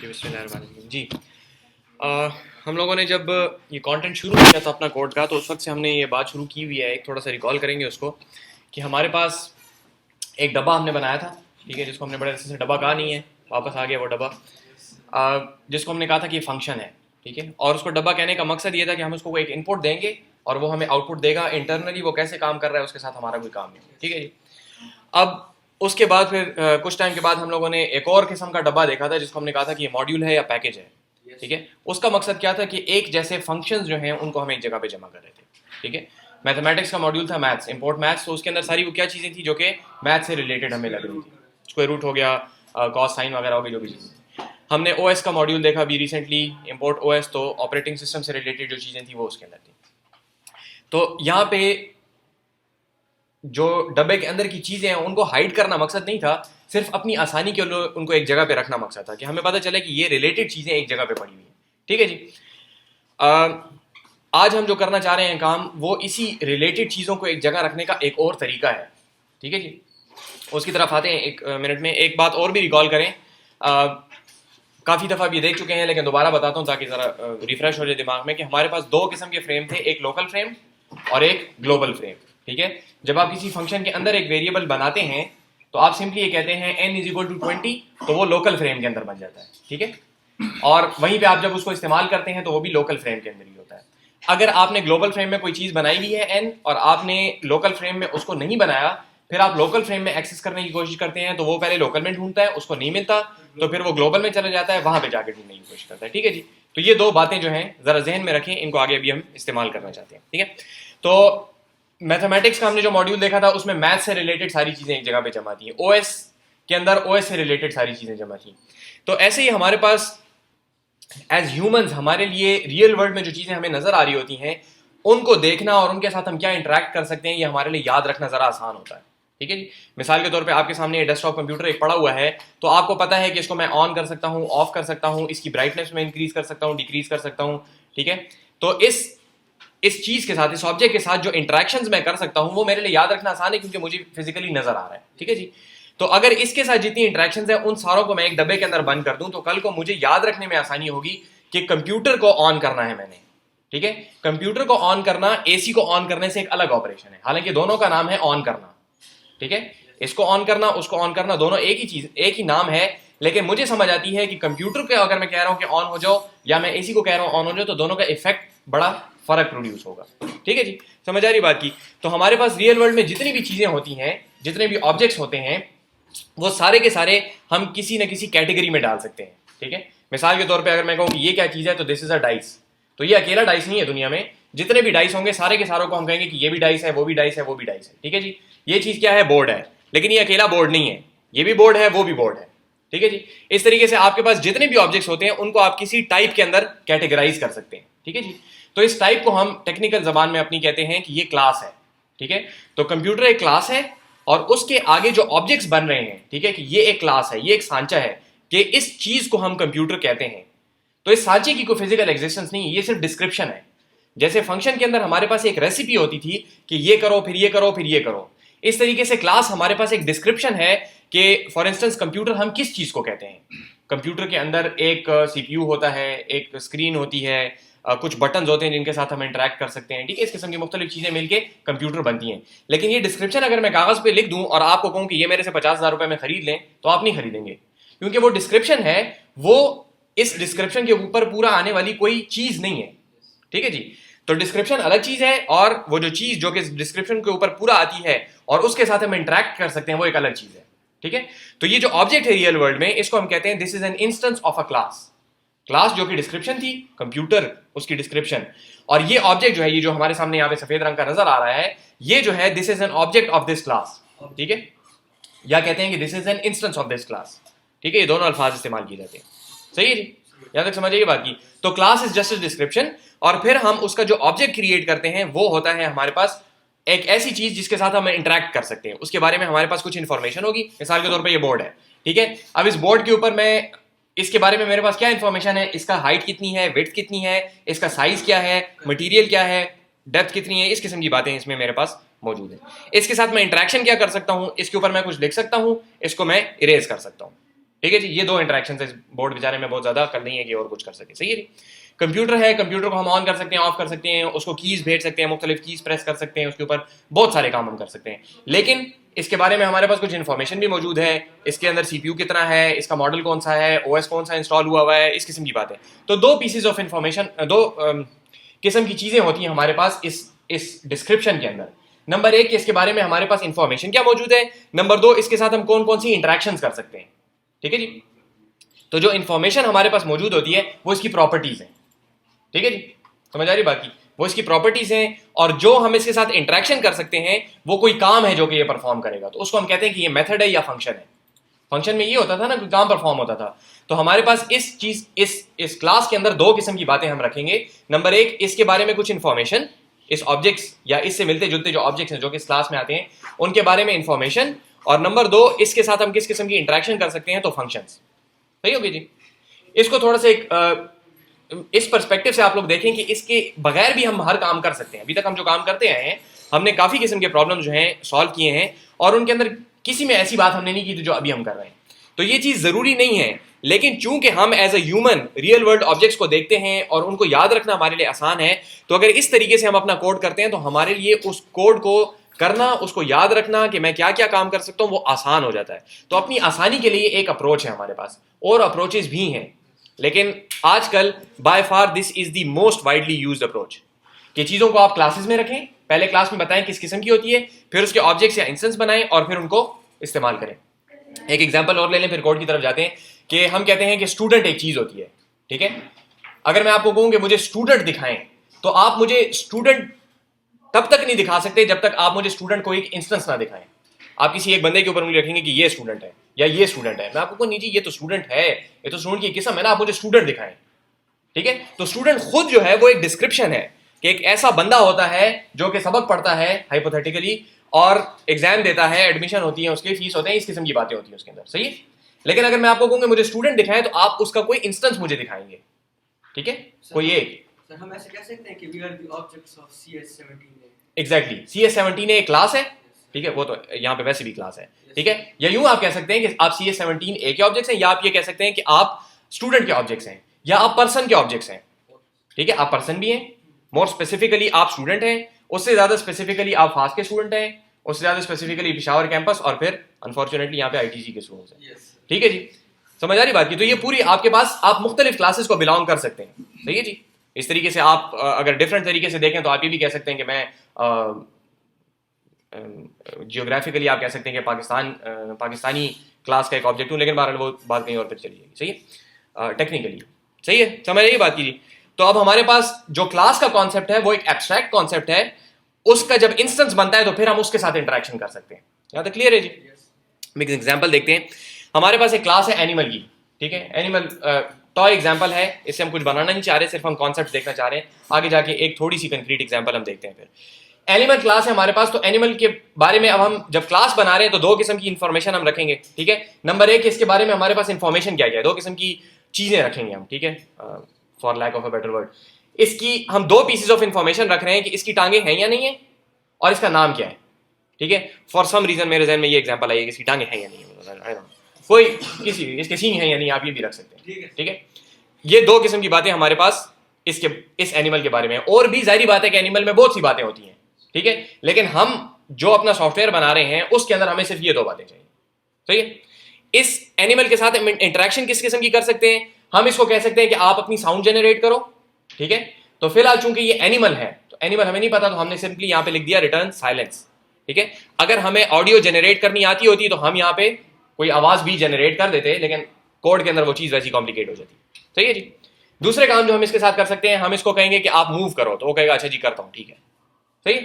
बिस्मिल्लाहिर्रहमानिर्रहीम जी। हम लोगों ने जब ये कंटेंट शुरू किया था अपना कोड का, तो उस वक्त से हमने ये बात शुरू की हुई है। एक थोड़ा सा रिकॉल करेंगे उसको कि हमारे पास एक डब्बा हमने बनाया था, ठीक है, जिसको हमने बड़े अच्छे से डब्बा कहा नहीं है, वापस आ गया वो डब्बा, जिसको हमने कहा था कि ये फंक्शन है, ठीक है। और उसको डब्बा कहने का मकसद ये था कि हम उसको एक इनपुट देंगे और वो हमें आउटपुट देगा। इंटरनली वो कैसे काम कर रहा है उसके साथ हमारा कोई काम नहीं, ठीक है जी। अब उसके बाद फिर कुछ टाइम के बाद हम लोगों ने एक और किस्म का डब्बा देखा था, जिसको हमने कहा था कि ये मॉड्यूल है या पैकेज है, ठीक है। उसका मकसद क्या था कि एक जैसे फंक्शंस जो हैं उनको हम एक जगह पे जमा कर रहे थे, ठीक है। मैथमेटिक्स का मॉड्यूल था मैथ्स, इंपोर्ट मैथ्स, तो उसके अंदर सारी वो क्या चीज़ें थी जो कि मैथ्स से रिलेटेड हमें लग रही थी। स्क्वायर रूट हो गया, कॉस साइन वगैरह हो गई, जो भी चीज़ें। हमने ओएस का मॉड्यूल देखा अभी रिसेंटली, इंपोर्ट ओएस, तो ऑपरेटिंग सिस्टम से रिलेटेड जो चीज़ें थी वो उसके अंदर थी। तो यहाँ पे जो डब्बे के अंदर की चीज़ें हैं उनको हाइड करना मकसद नहीं था, सिर्फ अपनी आसानी के लिए उनको एक जगह पे रखना मकसद था कि हमें पता चले कि ये रिलेटेड चीज़ें एक जगह पे पड़ी हुई हैं, ठीक है जी। आज हम जो करना चाह रहे हैं काम, वो इसी रिलेटेड चीज़ों को एक जगह रखने का एक और तरीका है, ठीक है जी। उसकी तरफ आते हैं एक मिनट में। एक बात और भी रिकॉल करें, काफ़ी दफ़ा भी देख चुके हैं लेकिन दोबारा बताता हूँ ताकि ज़रा रिफ्रेश हो जाए दिमाग में, कि हमारे पास दो किस्म के फ्रेम थे, एक लोकल फ्रेम और एक ग्लोबल फ्रेम, ठीक है। जब आप किसी फंक्शन के अंदर एक वेरिएबल बनाते हैं तो आप सिंपली ये कहते हैं n इज इक्वल टू 20, तो वो लोकल फ्रेम के अंदर बन जाता है, ठीक है। और वहीं पे आप जब उसको इस्तेमाल करते हैं तो वो भी लोकल फ्रेम के अंदर ही होता है। अगर आपने ग्लोबल फ्रेम में कोई चीज़ बनाई हुई है n और आपने लोकल फ्रेम में उसको नहीं बनाया, फिर आप लोकल फ्रेम में एक्सेस करने की कोशिश करते हैं तो वो पहले लोकल में ढूंढता है, उसको नहीं मिलता तो फिर वो ग्लोबल में चला जाता है, वहां पे जाके ढूंढने की कोशिश करता है, ठीक है जी। तो ये दो बातें जो हैं जरा जहन में रखें, इनको आगे अभी हम इस्तेमाल करना चाहते हैं, ठीक है। तो मैथमेटिक्स का हमने जो मॉड्यूल देखा था उसमें मैथ से रिलेटेड सारी चीज़ें एक जगह पे जमा थी, ओएस के अंदर ओएस से रिलेटेड सारी चीज़ें जमा थी। तो ऐसे ही हमारे पास एज ह्यूमंस हमारे लिए रियल वर्ल्ड में जो चीज़ें हमें नज़र आ रही होती हैं उनको देखना और उनके साथ हम क्या इंटरेक्ट कर सकते हैं ये हमारे लिए याद रखना ज़रा आसान होता है, ठीक है जी। मिसाल के तौर पे आपके सामने डेस्कटॉप कंप्यूटर एक पड़ा हुआ है, तो आपको पता है कि इसको मैं ऑन कर सकता हूँ, ऑफ कर सकता हूँ, इसकी ब्राइटनेस में इंक्रीज कर सकता हूँ, डिक्रीज कर सकता हूँ, ठीक है। तो इस चीज़ के साथ, इस ऑब्जेक्ट के साथ जो इंटरेक्शंस मैं कर सकता हूँ वो मेरे लिए याद रखना आसान है क्योंकि मुझे फिजिकली नजर आ रहा है, ठीक है जी। तो अगर इसके साथ जितनी इंटरेक्शंस है उन सारों को मैं एक डब्बे के अंदर बंद कर दूं तो कल को मुझे याद रखने में आसानी होगी कि कंप्यूटर को ऑन करना है मैंने, ठीक है। कंप्यूटर को ऑन करना एसी को ऑन करने से एक अलग ऑपरेशन है, हालांकि दोनों का नाम है ऑन करना, ठीक है। इसको ऑन करना, उसको ऑन करना, दोनों एक ही चीज, एक ही नाम है, लेकिन मुझे समझ आती है कि कंप्यूटर के अगर मैं कह रहा हूं कि ऑन हो जाओ या मैं एसी को कह रहा हूं ऑन हो जाओ तो दोनों का इफेक्ट बड़ा फर्क प्रोड्यूस होगा, ठीक है जी। समझ आ रही बात की। तो हमारे पास रियल वर्ल्ड में जितनी भी चीजें होती हैं, जितने भी ऑब्जेक्ट्स होते हैं, वो सारे के सारे हम किसी न किसी कैटेगरी में डाल सकते हैं, ठीक है। मिसाल के तौर पे अगर मैं कहूँ कि ये क्या चीज़ है तो दिस इज अ डाइस, तो ये अकेला डाइस नहीं है, दुनिया में जितने भी डाइस होंगे सारे के सारों को हम कहेंगे कि ये भी डाइस है, वो भी डाइस है, वो भी डाइस है, ठीक है जी। ये चीज़ क्या है? बोर्ड है, लेकिन ये अकेला बोर्ड नहीं है, ये भी बोर्ड है, वो भी बोर्ड है, ठीक है जी। इस तरीके से आपके पास जितने भी ऑब्जेक्ट्स होते हैं उनको आप किसी टाइप के अंदर कैटेगराइज कर सकते हैं, ठीक है जी। तो इस टाइप को हम टेक्निकल जबान में अपनी कहते हैं कि ये क्लास है, ठीक है। तो कंप्यूटर एक क्लास है और उसके आगे जो ऑब्जेक्ट्स बन रहे हैं, ठीक है, कि ये एक क्लास है, ये एक सांचा है कि इस चीज को हम कंप्यूटर कहते हैं। तो इस सांचे की कोई फिजिकल एग्जिस्टेंस नहीं है, ये सिर्फ डिस्क्रिप्शन है। जैसे फंक्शन के अंदर हमारे पास एक रेसिपी होती थी कि ये करो फिर ये करो फिर ये करो, इस तरीके से क्लास हमारे पास एक डिस्क्रिप्शन है कि फॉर इंस्टेंस कंप्यूटर हम किस चीज को कहते हैं। कंप्यूटर के अंदर एक सीपीयू होता है, एक स्क्रीन होती है, कुछ बटन होते हैं जिनके साथ हम इंटरेक्ट कर सकते हैं, ठीक है। इस किस्म की मुख्तलिफ चीजें मिलकर कंप्यूटर बनती हैं। लेकिन ये डिस्क्रिप्शन अगर मैं कागज पे लिख दूं और आपको कहूं कि ये मेरे से 50,000 रुपए में खरीद लें तो आप नहीं खरीदेंगे, क्योंकि वो डिस्क्रिप्शन है, वो इस डिस्क्रिप्शन के ऊपर पूरा आने वाली कोई चीज नहीं है, ठीक है जी। तो डिस्क्रिप्शन अलग चीज है और वो जो चीज जो कि डिस्क्रिप्शन के ऊपर पूरा आती है और उसके साथ हम इंटरेक्ट कर सकते हैं वो एक अलग चीज है, ठीक है। तो ये जो ऑब्जेक्ट है रियल वर्ल्ड में, इसको हम कहते हैं this is an instance of a class. Class जो कि डिस्क्रिप्शन थी, कंप्यूटर उसकी डिस्क्रिप्शन, और ये ऑब्जेक्ट जो है, ये जो हमारे सामने यहाँ पे सफेद रंग का नजर आ रहा है, ये जो है this is an object of this class, ठीक है। या कहते हैं कि this is an instance of this class, ठीक है। ये दोनों अल्फाज इस्तेमाल किए जाते हैं, सही है जी, यहां तक समझिए बात की। तो क्लास इज जस्ट डिस्क्रिप्शन और फिर हम उसका जो ऑब्जेक्ट क्रिएट करते हैं वो होता है हमारे पास एक ऐसी चीज जिसके साथ हम इंटरेक्ट कर सकते हैं, उसके बारे में हमारे पास कुछ इंफॉर्मेशन होगी। मिसाल के तौर पर ये बोर्ड है, ठीक है। अब इस बोर्ड के ऊपर मैं, इसके बारे में मेरे पास क्या इंफॉर्मेशन है, इसका हाइट कितनी है, विड्थ कितनी है, इसका साइज क्या है, मटेरियल क्या है, डेप्थ कितनी है, इस किस्म की बातें इसमें मेरे पास मौजूद है। इसके साथ मैं इंटरेक्शन क्या कर सकता हूं, इसके ऊपर मैं कुछ लिख सकता हूं, इसको मैं इरेज कर सकता हूं, ठीक है जी, ये दो इंटरेक्शन है। बोर्ड बेचारे में बहुत ज़्यादा कल नहीं है कि और कुछ कर सके, सही है जी। कंप्यूटर है, कंप्यूटर को हम ऑन कर सकते हैं, ऑफ कर सकते हैं, उसको कीज़ भेज सकते हैं, मुख्तलिफ कीज़ प्रेस कर सकते हैं, उसके ऊपर बहुत सारे काम हम कर सकते हैं। लेकिन इसके बारे में हमारे पास कुछ इन्फॉर्मेशन भी मौजूद है, इसके अंदर CPU कितना है, इसका मॉडल कौन सा है, OS कौन सा इंस्टॉल हुआ है, इस किस्म की बात है। तो दो पीसेज ऑफ इंफॉर्मेशन, दो किस्म की चीज़ें होती हैं हमारे पास इस डिस्क्रिप्शन के अंदर। नंबर एक, इसके बारे में हमारे पास इंफॉर्मेशन क्या मौजूद है। नंबर दो, इसके साथ हम कौन कौन सी इंटरेक्शन कर सकते हैं। ठीक है जी। तो जो इंफॉर्मेशन हमारे पास मौजूद होती है वो इसकी प्रॉपर्टीज है। ठीक है जी, समझ आ रही बात की, वो इसकी प्रॉपर्टीज हैं। और जो हम इसके साथ इंटरेक्शन कर सकते हैं वो कोई काम है जो कि ये परफॉर्म करेगा, तो उसको हम कहते हैं कि ये मेथड है या फंक्शन है। फंक्शन में ये होता था ना, कोई काम परफॉर्म होता था। तो हमारे पास इस चीज इस क्लास के अंदर दो किस्म की बातें हम रखेंगे। नंबर एक, इसके बारे में कुछ इंफॉर्मेशन, इस ऑब्जेक्ट्स या इससे मिलते जुलते जो ऑब्जेक्ट्स हैं जो कि इस क्लास में आते हैं उनके बारे में इंफॉर्मेशन। और नंबर दो, इसके साथ हम किस किस्म की इंटरेक्शन कर सकते हैं, तो फंक्शंस। सही होगी जी। इसको थोड़ा सा इस पर्सपेक्टिव से आप लोग देखें कि इसके बगैर भी हम हर काम कर सकते हैं। अभी तक हम जो काम करते आए हैं, हमने काफ़ी किस्म के प्रॉब्लम जो हैं सॉल्व किए हैं, और उनके अंदर किसी में ऐसी बात हमने नहीं की थी जो अभी हम कर रहे हैं। तो ये चीज़ ज़रूरी नहीं है, लेकिन चूंकि हम as a human real world objects को देखते हैं और उनको याद रखना हमारे लिए आसान है, तो अगर इस तरीके से हम अपना कोड करते हैं तो हमारे लिए उस कोड को करना, उसको याद रखना कि मैं क्या क्या काम कर सकता हूँ, वो आसान हो जाता है। तो अपनी आसानी के लिए एक अप्रोच है हमारे पास, और अप्रोचेस भी हैं, लेकिन आजकल by far this is the most widely used approach कि चीज़ों को आप क्लासेस में रखें, पहले क्लास में बताएं किस किस्म की होती है, फिर उसके ऑब्जेक्ट्स या इंस्टेंस बनाएं और फिर उनको इस्तेमाल करें। एक एग्जांपल और ले लें, फिर कोड की तरफ जाते हैं। कि हम कहते हैं कि स्टूडेंट एक चीज़ होती है, ठीक है। अगर मैं आपको कहूँ कि मुझे स्टूडेंट दिखाएं, तो आप मुझे स्टूडेंट तब तक नहीं दिखा सकते जब तक आप मुझे स्टूडेंट को एक इंस्टेंस ना दिखाएं। आप किसी एक बंदे के ऊपर मुझे रखेंगे कि ये स्टूडेंट है या ये स्टूडेंट है, मैं आपको कहूँ नहीं जी ये तो स्टूडेंट है, ये तो स्टूडेंट की किस्म है ना, आप मुझे स्टूडेंट दिखाएं। ठीक है, तो स्टूडेंट खुद जो है वो एक डिस्क्रिप्शन है कि एक ऐसा बंदा होता है जो कि सबक पढ़ता है हाइपोथेटिकली, और एग्जाम देता है, एडमिशन होती है, उसकी फीस होते हैं, इस किस्म की बातें होती हैं उसके अंदर। सही है। लेकिन अगर मैं आपको कहूँगा मुझे स्टूडेंट दिखाएं, तो आप उसका कोई इंस्टेंस मुझे दिखाएंगे। ठीक है, कोई एक सर हम ऐसे कह सकते हैं कि we are the objects of CS17A। Exactly, CS17A एक क्लास है। ठीक है, वो तो यहाँ पे वैसे भी क्लास है। ठीक है, या यूं आप कह सकते हैं कि आप CS17A के ऑब्जेक्ट्स हैं, या आप ये कह सकते हैं कि आप स्टूडेंट के ऑब्जेक्ट्स हैं, या आप पर्सन के ऑब्जेक्ट्स हैं। ठीक है, आप पर्सन भी हैं, मोर स्पेसिफिकली आप स्टूडेंट हैं, उससे ज्यादा स्पेसिफिकली आप फास्ट के स्टूडेंट हैं, उससे ज्यादा स्पेसिफिकली पिशावर कैंपस, और फिर अनफॉर्चुनेटली यहाँ पे ITC के स्टूडेंट्स हैं। ठीक है जी, समझ आ रही बात की। तो ये पूरी आपके पास, आप मुख्तलिफ क्लासेस को बिलोंग कर सकते हैं। सही है जी। इस तरीके से आप अगर डिफरेंट तरीके से देखें तो आप ये भी कह सकते हैं कि मैं जियोग्राफिकली आप कह सकते हैं कि पाकिस्तानी क्लास का एक ऑब्जेक्ट हूँ, लेकिन बहरहाल वो बात कहीं और पर चली जाएगी। सही है, टेक्निकली सही है, समझ रही बात की। तो अब हमारे पास जो क्लास का कॉन्सेप्ट है वो एक एब्स्ट्रैक्ट कॉन्सेप्ट है, उसका जब इंस्टेंस बनता है तो फिर हम उसके साथ इंटरेक्शन कर सकते हैं। यहाँ तक क्लियर है जी। एक एग्जाम्पल देखते हैं। हमारे पास एक क्लास है एनिमल की। ठीक है, एनिमल टॉय एग्जाम्पल है, इससे हम कुछ बनाना नहीं चाह रहे, सिर्फ हम कॉन्सेप्ट देखना चाह रहे हैं। आगे जाके एक थोड़ी सी कंक्रीट एग्जाम्पल हम देखते हैं। फिर एनिमल क्लास है हमारे पास, तो एनिमल के बारे में अब हम जब क्लास बना रहे हैं तो दो किस्म की इंफॉर्मेशन हम रखेंगे। ठीक है, नंबर एक, इसके बारे में हमारे पास इंफॉर्मेशन क्या है, दो किस्म की चीजें रखेंगे हम। ठीक है, for lack of a better word, इसकी हम दो पीसेज ऑफ इंफॉर्मेशन रख रहे हैं कि इसकी टांगे हैं या नहीं है, और इसका नाम क्या है। ठीक है, फॉर सम रीजन मेरे जहन में ये एग्जांपल आई है कि इसकी टांगे हैं या नहीं है, कोई किसी इसके सींग हैं या नहीं, आप ये भी रख सकते हैं। ठीक है, ये दो किस्म की बातें हमारे पास इस एनिमल के बारे में। और भी जाहिर बात है कि एनिमल में बहुत सी बातें होती हैं। ठीक है, लेकिन हम जो अपना सॉफ्टवेयर बना रहे हैं उसके अंदर हमें सिर्फ ये दो बातें चाहिए। सही है, इस एनिमल के साथ इंटरेक्शन किस किस्म की कर सकते हैं, हम इसको कह सकते हैं कि आप अपनी साउंड जनरेट करो। ठीक है, तो फिलहाल चूंकि ये एनिमल है, तो एनिमल हमें नहीं पता, तो हमने सिंपली यहाँ पे लिख दिया रिटर्न साइलेंस। ठीक है, अगर हमें ऑडियो जनरेट करनी आती होती तो हम यहाँ पे कोई आवाज भी जनरेट कर देते, लेकिन कोड के अंदर वो चीज वैसी कॉम्प्लिकेट हो जाती। सही है जी। दूसरे काम जो हम इसके साथ कर सकते हैं, हम इसको कहेंगे कि आप मूव करो, तो वो कहेगा अच्छा जी करता हूं। ठीक है, सही।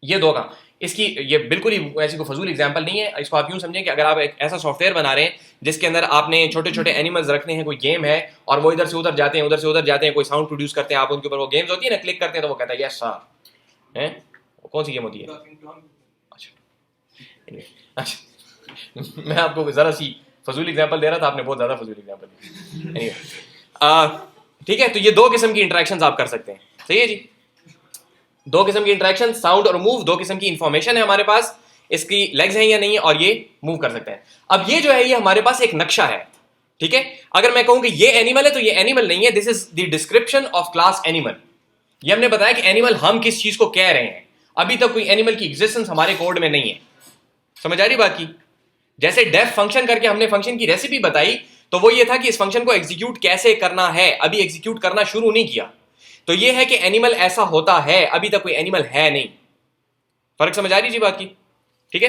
ये दो काम इसकी, ये बिल्कुल ही ऐसी कोई फजूल एग्जांपल नहीं है। इसको आप यूं समझें कि अगर आप एक ऐसा सॉफ्टवेयर बना रहे हैं जिसके अंदर आपने छोटे छोटे एनिमल्स रखने हैं, कोई गेम है और वो इधर से उधर जाते हैं, उधर से उधर जाते हैं, कोई साउंड प्रोड्यूस करते हैं, आप उनके ऊपर वो गेम्स होती है ना, क्लिक करते हैं तो वो कहता है यस सर है। कौन सी गेम होती है? अच्छा मैं आपको जरा सी फजूल एग्जांपल दे रहा था, आपने बहुत ज्यादा फजूल एग्जांपल दी। ठीक है, तो ये दो किस्म की इंटरेक्शंस आप कर सकते हैं। सही है जी, दो किस्म की इंटरेक्शन, साउंड और मूव, दो किस्म की इंफॉर्मेशन है हमारे पास। इसकी लेग्स हैं या नहीं है, और ये मूव कर सकते हैं। अब ये जो है ये हमारे पास एक नक्शा है, ठीक है। अगर मैं कहूं कि ये एनिमल है तो ये एनिमल नहीं है, this is the description of class animal. ये हमने बताया कि एनिमल हम किस चीज को कह रहे हैं, अभी तक कोई एनिमल की एग्जिस्टेंस हमारे कोड में नहीं है। समझ आ रही बात की? जैसे डेफ फंक्शन करके हमने फंक्शन की रेसिपी बताई, तो वो ये था कि इस फंक्शन को एग्जीक्यूट कैसे करना है, अभी एग्जीक्यूट करना शुरू नहीं किया। तो ये है कि एनिमल ऐसा होता है, अभी तक कोई एनिमल है नहीं। फर्क समझ आ रही जी बात की? ठीक है,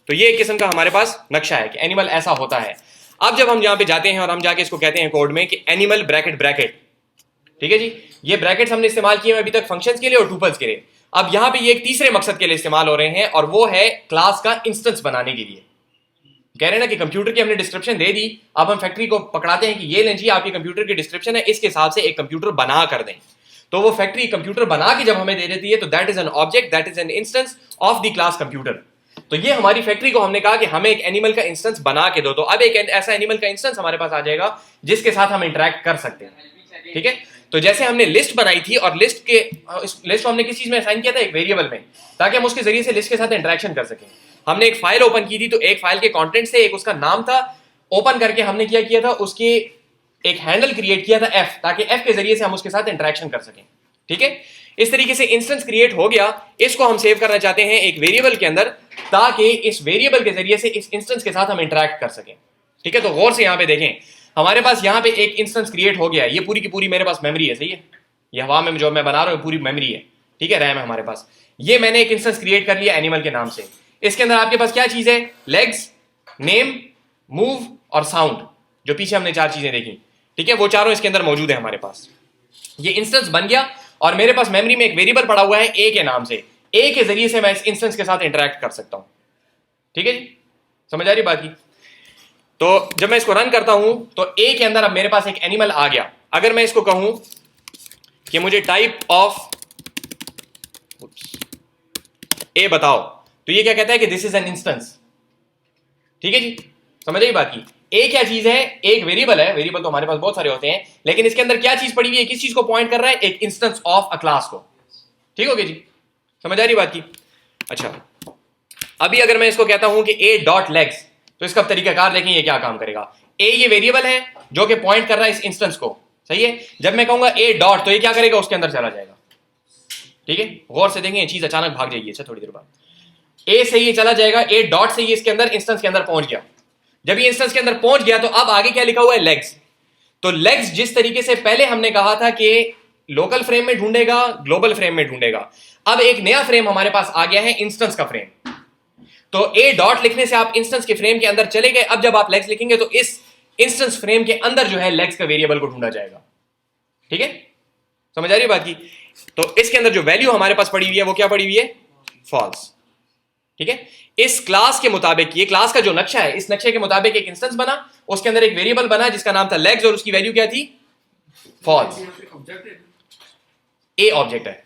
तो ये एक किस्म का हमारे पास नक्शा है कि एनिमल ऐसा होता है। अब जब हम यहां पे जाते हैं और हम जाके इसको कहते हैं कोड में कि एनिमल ब्रैकेट ब्रैकेट, ठीक है जी, ये ब्रैकेट्स हमने इस्तेमाल किए हैं अभी तक फंक्शंस के लिए और टुपल्स के लिए। अब यहां पे ये एक तीसरे मकसद के लिए इस्तेमाल हो रहे हैं, और वो है क्लास का इंस्टेंस बनाने के लिए। कह रहे हैं ना कि कंप्यूटर की हमने डिस्क्रिप्शन दे दी, अब हम फैक्ट्री को पकड़ाते हैं कि ये लें जी आपकी कंप्यूटर की डिस्क्रिप्शन है, इसके हिसाब से एक कंप्यूटर बना कर दें। तो वो फैक्ट्री कंप्यूटर बना के जब हमें दे देती है तो that is an object, that is an instance of the class computer. तो ये हमारी फैक्ट्री को हमने कहा कि हमें एक एनिमल का इंस्टेंस बना के दो, तो अब एक ऐसा एनिमल का इंस्टेंस हमारे पास आ जाएगा जिसके साथ हम इंटरेक्ट कर सकते हैं, ठीक है। तो जैसे हमने लिस्ट बनाई थी, और लिस्ट को हमने किस चीज में असाइन किया था, एक वेरिएबल में, ताकि हम उसके जरिए से लिस्ट के साथ इंटरेक्शन कर सकें। हमने एक फाइल ओपन की थी, तो एक फाइल के कंटेंट से एक उसका नाम था, ओपन करके हमने क्या किया था, उसके एक हैंडल क्रिएट किया था एफ, ताकि एफ के जरिए से हम उसके साथ इंटरेक्शन कर सकें, ठीक है। इस तरीके से इंस्टेंस क्रिएट हो गया। इसको हम सेव करना चाहते हैं एक वेरिएबल के अंदर, ताकि इस वेरिएबल के जरिए से इस इंस्टेंस के साथ हम इंटरेक्ट कर सकें, ठीक है। तो गौर से यहां पे देखें, हमारे पास यहां पे एक इंस्टेंस क्रिएट हो गया है, ये पूरी की पूरी मेरे पास मेमोरी है, सही है, ये हवा में जो मैं बना रहा हूं पूरी मेमोरी है, ठीक है, रैम है हमारे पास। ये मैंने एक इंस्टेंस क्रिएट कर लिया एनिमल के नाम से। इसके अंदर आपके पास क्या चीज है, लेग्स, नेम, मूव और साउंड, जो पीछे हमने 4 चीजें देखी, ठीक है, वो चारों इसके अंदर मौजूद है हमारे पास। ये इंस्टेंस बन गया, और मेरे पास मेमोरी में एक वेरिएबल पड़ा हुआ है ए के नाम से, ए के जरिए से मैं इस इंस्टेंस के साथ इंटरेक्ट कर सकता हूं, ठीक है जी, समझ आ रही बात की? तो जब मैं इसको रन करता हूं तो ए के अंदर अब मेरे पास एक एनिमल आ गया। अगर मैं इसको कहूं कि मुझे टाइप ऑफ ए बताओ, तो ये क्या कहता है कि दिस इज एन इंस्टेंस, ठीक है जी, समझ आई बात की? ए क्या चीज है, एक वेरिएबल है, वेरिएबल तो हमारे पास बहुत सारे होते हैं, लेकिन इसके अंदर क्या चीज पड़ी हुई है, किस चीज को पॉइंट कर रहा है, एक इंस्टेंस ऑफ अ क्लास को, ठीक हो गया जी, समझ आ रही बात की? अच्छा, अभी अगर मैं इसको कहता हूं कि ए डॉट लेग्स, तो इसका तरीकाकार देखें ये क्या काम करेगा। ए ये वेरिएबल है जो कि पॉइंट कर रहा है इस इंस्टेंस को, सही है। जब मैं कहूंगा ए डॉट, तो ये क्या करेगा, उसके अंदर चला जाएगा, ठीक है। गौर से देखें, ये चीज अचानक भाग जाएगी, अच्छा थोड़ी देर बाद ए से ये चला जाएगा, ए डॉट से ये इसके अंदर इंस्टेंस के अंदर पहुंच गया। जब ये इंस्टेंस के अंदर पहुंच गया तो अब आगे क्या लिखा हुआ है, लेग्स। तो लेग्स जिस तरीके से पहले हमने कहा था कि लोकल फ्रेम में ढूंढेगा, ग्लोबल फ्रेम में ढूंढेगा, अब एक नया फ्रेम हमारे पास आ गया है, इंस्टेंस का फ्रेम। तो ए डॉट लिखने से आप इंस्टेंस के फ्रेम के अंदर चले गए। अब जब आप लेग्स लिखेंगे तो इस इंस्टेंस फ्रेम के अंदर जो है लेग्स का वेरिएबल को ढूंढा जाएगा, ठीक है, समझ आ रही है बात की? तो इसके अंदर जो वैल्यू हमारे पास पड़ी हुई है वो क्या पड़ी हुई है, फॉल्स, ठीक है। इस क्लास के मुताबिक, ये क्लास का जो नक्शा है, इस नक्शे के मुताबिक एक इंस्टेंस बना, उसके अंदर एक वेरिएबल बना जिसका नाम था लेग्स, और उसकी वैल्यू क्या थी, फॉल्स। ए ऑब्जेक्ट है,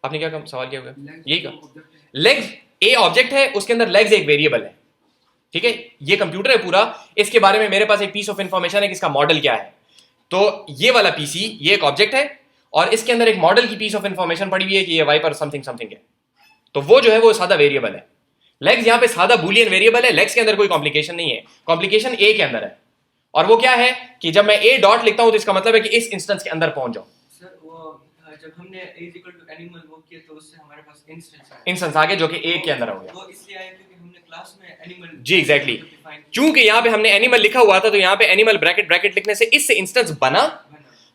आपने क्या सवाल किया होगा, यही कहा, लेग्स ए ऑब्जेक्ट है, उसके अंदर लेग्स एक वेरिएबल है, ठीक है। ये कंप्यूटर है पूरा, इसके बारे में मेरे पास एक पीस ऑफ इंफॉर्मेशन है कि इसका मॉडल क्या है। तो ये वाला पीसी, ये एक ऑब्जेक्ट है, और इसके अंदर एक मॉडल की पीस ऑफ इंफॉर्मेशन पड़ी हुई है कि ये वाइपर समथिंग समथिंग है। तो वो जो है वो सादा वेरिएबल है। लेग्स यहां पे सादा बूलियन वेरिएबल है, लेग्स के अंदर कोई कॉम्प्लिकेशन नहीं है, कॉम्प्लिकेशन ए के अंदर है। और वो क्या है कि जब मैं ए डॉट लिखता हूं तो इसका मतलब है कि इस इंस्टेंस के अंदर पहुंच जाओ। सर वो जब हमने a इक्वल टू एनिमल वो किया तो उससे हमारे पास इंस्टेंस आ गया जो कि ए के अंदर हो गया। वो इसलिए आया क्योंकि हमने क्लास में एनिमल, जी एग्जैक्टली, चूंकि यहां पे हमने एनिमल लिखा हुआ था तो यहां पे एनिमल ब्रैकेट ब्रैकेट लिखने से इससे इंस्टेंस बना,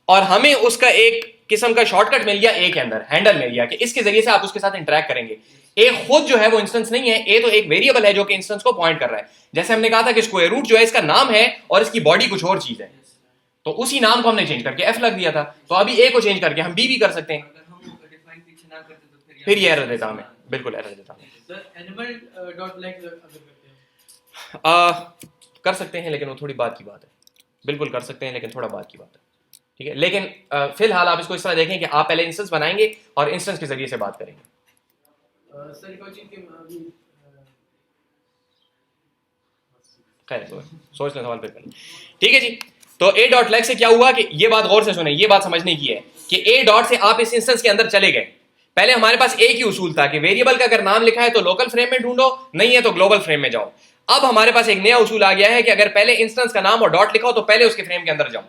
और हमें उसका एक किस्म का शॉर्टकट मिल गया ए के अंदर, हैंडल मिल गया कि इसके जरिए से आप उसके साथ इंटरेक्ट करेंगे। ए खुद जो है वो इंस्टेंस नहीं है, ए तो एक वेरिएबल है जो कि इंस्टेंस को पॉइंट कर रहा है। जैसे हमने कहा था कि स्क्वायर रूट जो है इसका नाम है और इसकी बॉडी कुछ और चीज है, तो उसी नाम को हमने चेंज करके एफ लग दिया था। तो अभी ए को चेंज करके हम बी भी कर सकते हैं, अगर हम डिफाइन पीछे ना करते तो फिर ये एरर देता हमें, बिल्कुल एरर देता हमें। सर एनिमल डॉट लेग्स अगर करते हैं कर सकते हैं, लेकिन वो थोड़ी बात की बात है, बिल्कुल कर सकते हैं लेकिन थोड़ा बात की बात है, ठीक है। लेकिन फिलहाल आप इसको इस तरह देखें कि आप पहले इंस्टेंस बनाएंगे और इंस्टेंस के जरिए से बात करेंगे। सर एक और चीज के अभी खैर सोच लें, सवाल फिर करें, ठीक है जी। तो ए डॉट लेग से क्या हुआ कि ये बात गौर से सुने, ये बात समझने की है कि ए डॉट से आप इस इंस्टेंस के अंदर चले गए, पहले हमारे पास एक ही उसूल था कि वेरिएबल का अगर नाम लिखा है तो लोकल फ्रेम में ढूंढो, नहीं है तो ग्लोबल फ्रेम में जाओ। अब हमारे पास एक नया उसूल आ गया है कि अगर पहले इंस्टेंस का नाम और डॉट लिखा हो तो पहले उसके फ्रेम के अंदर जाओ।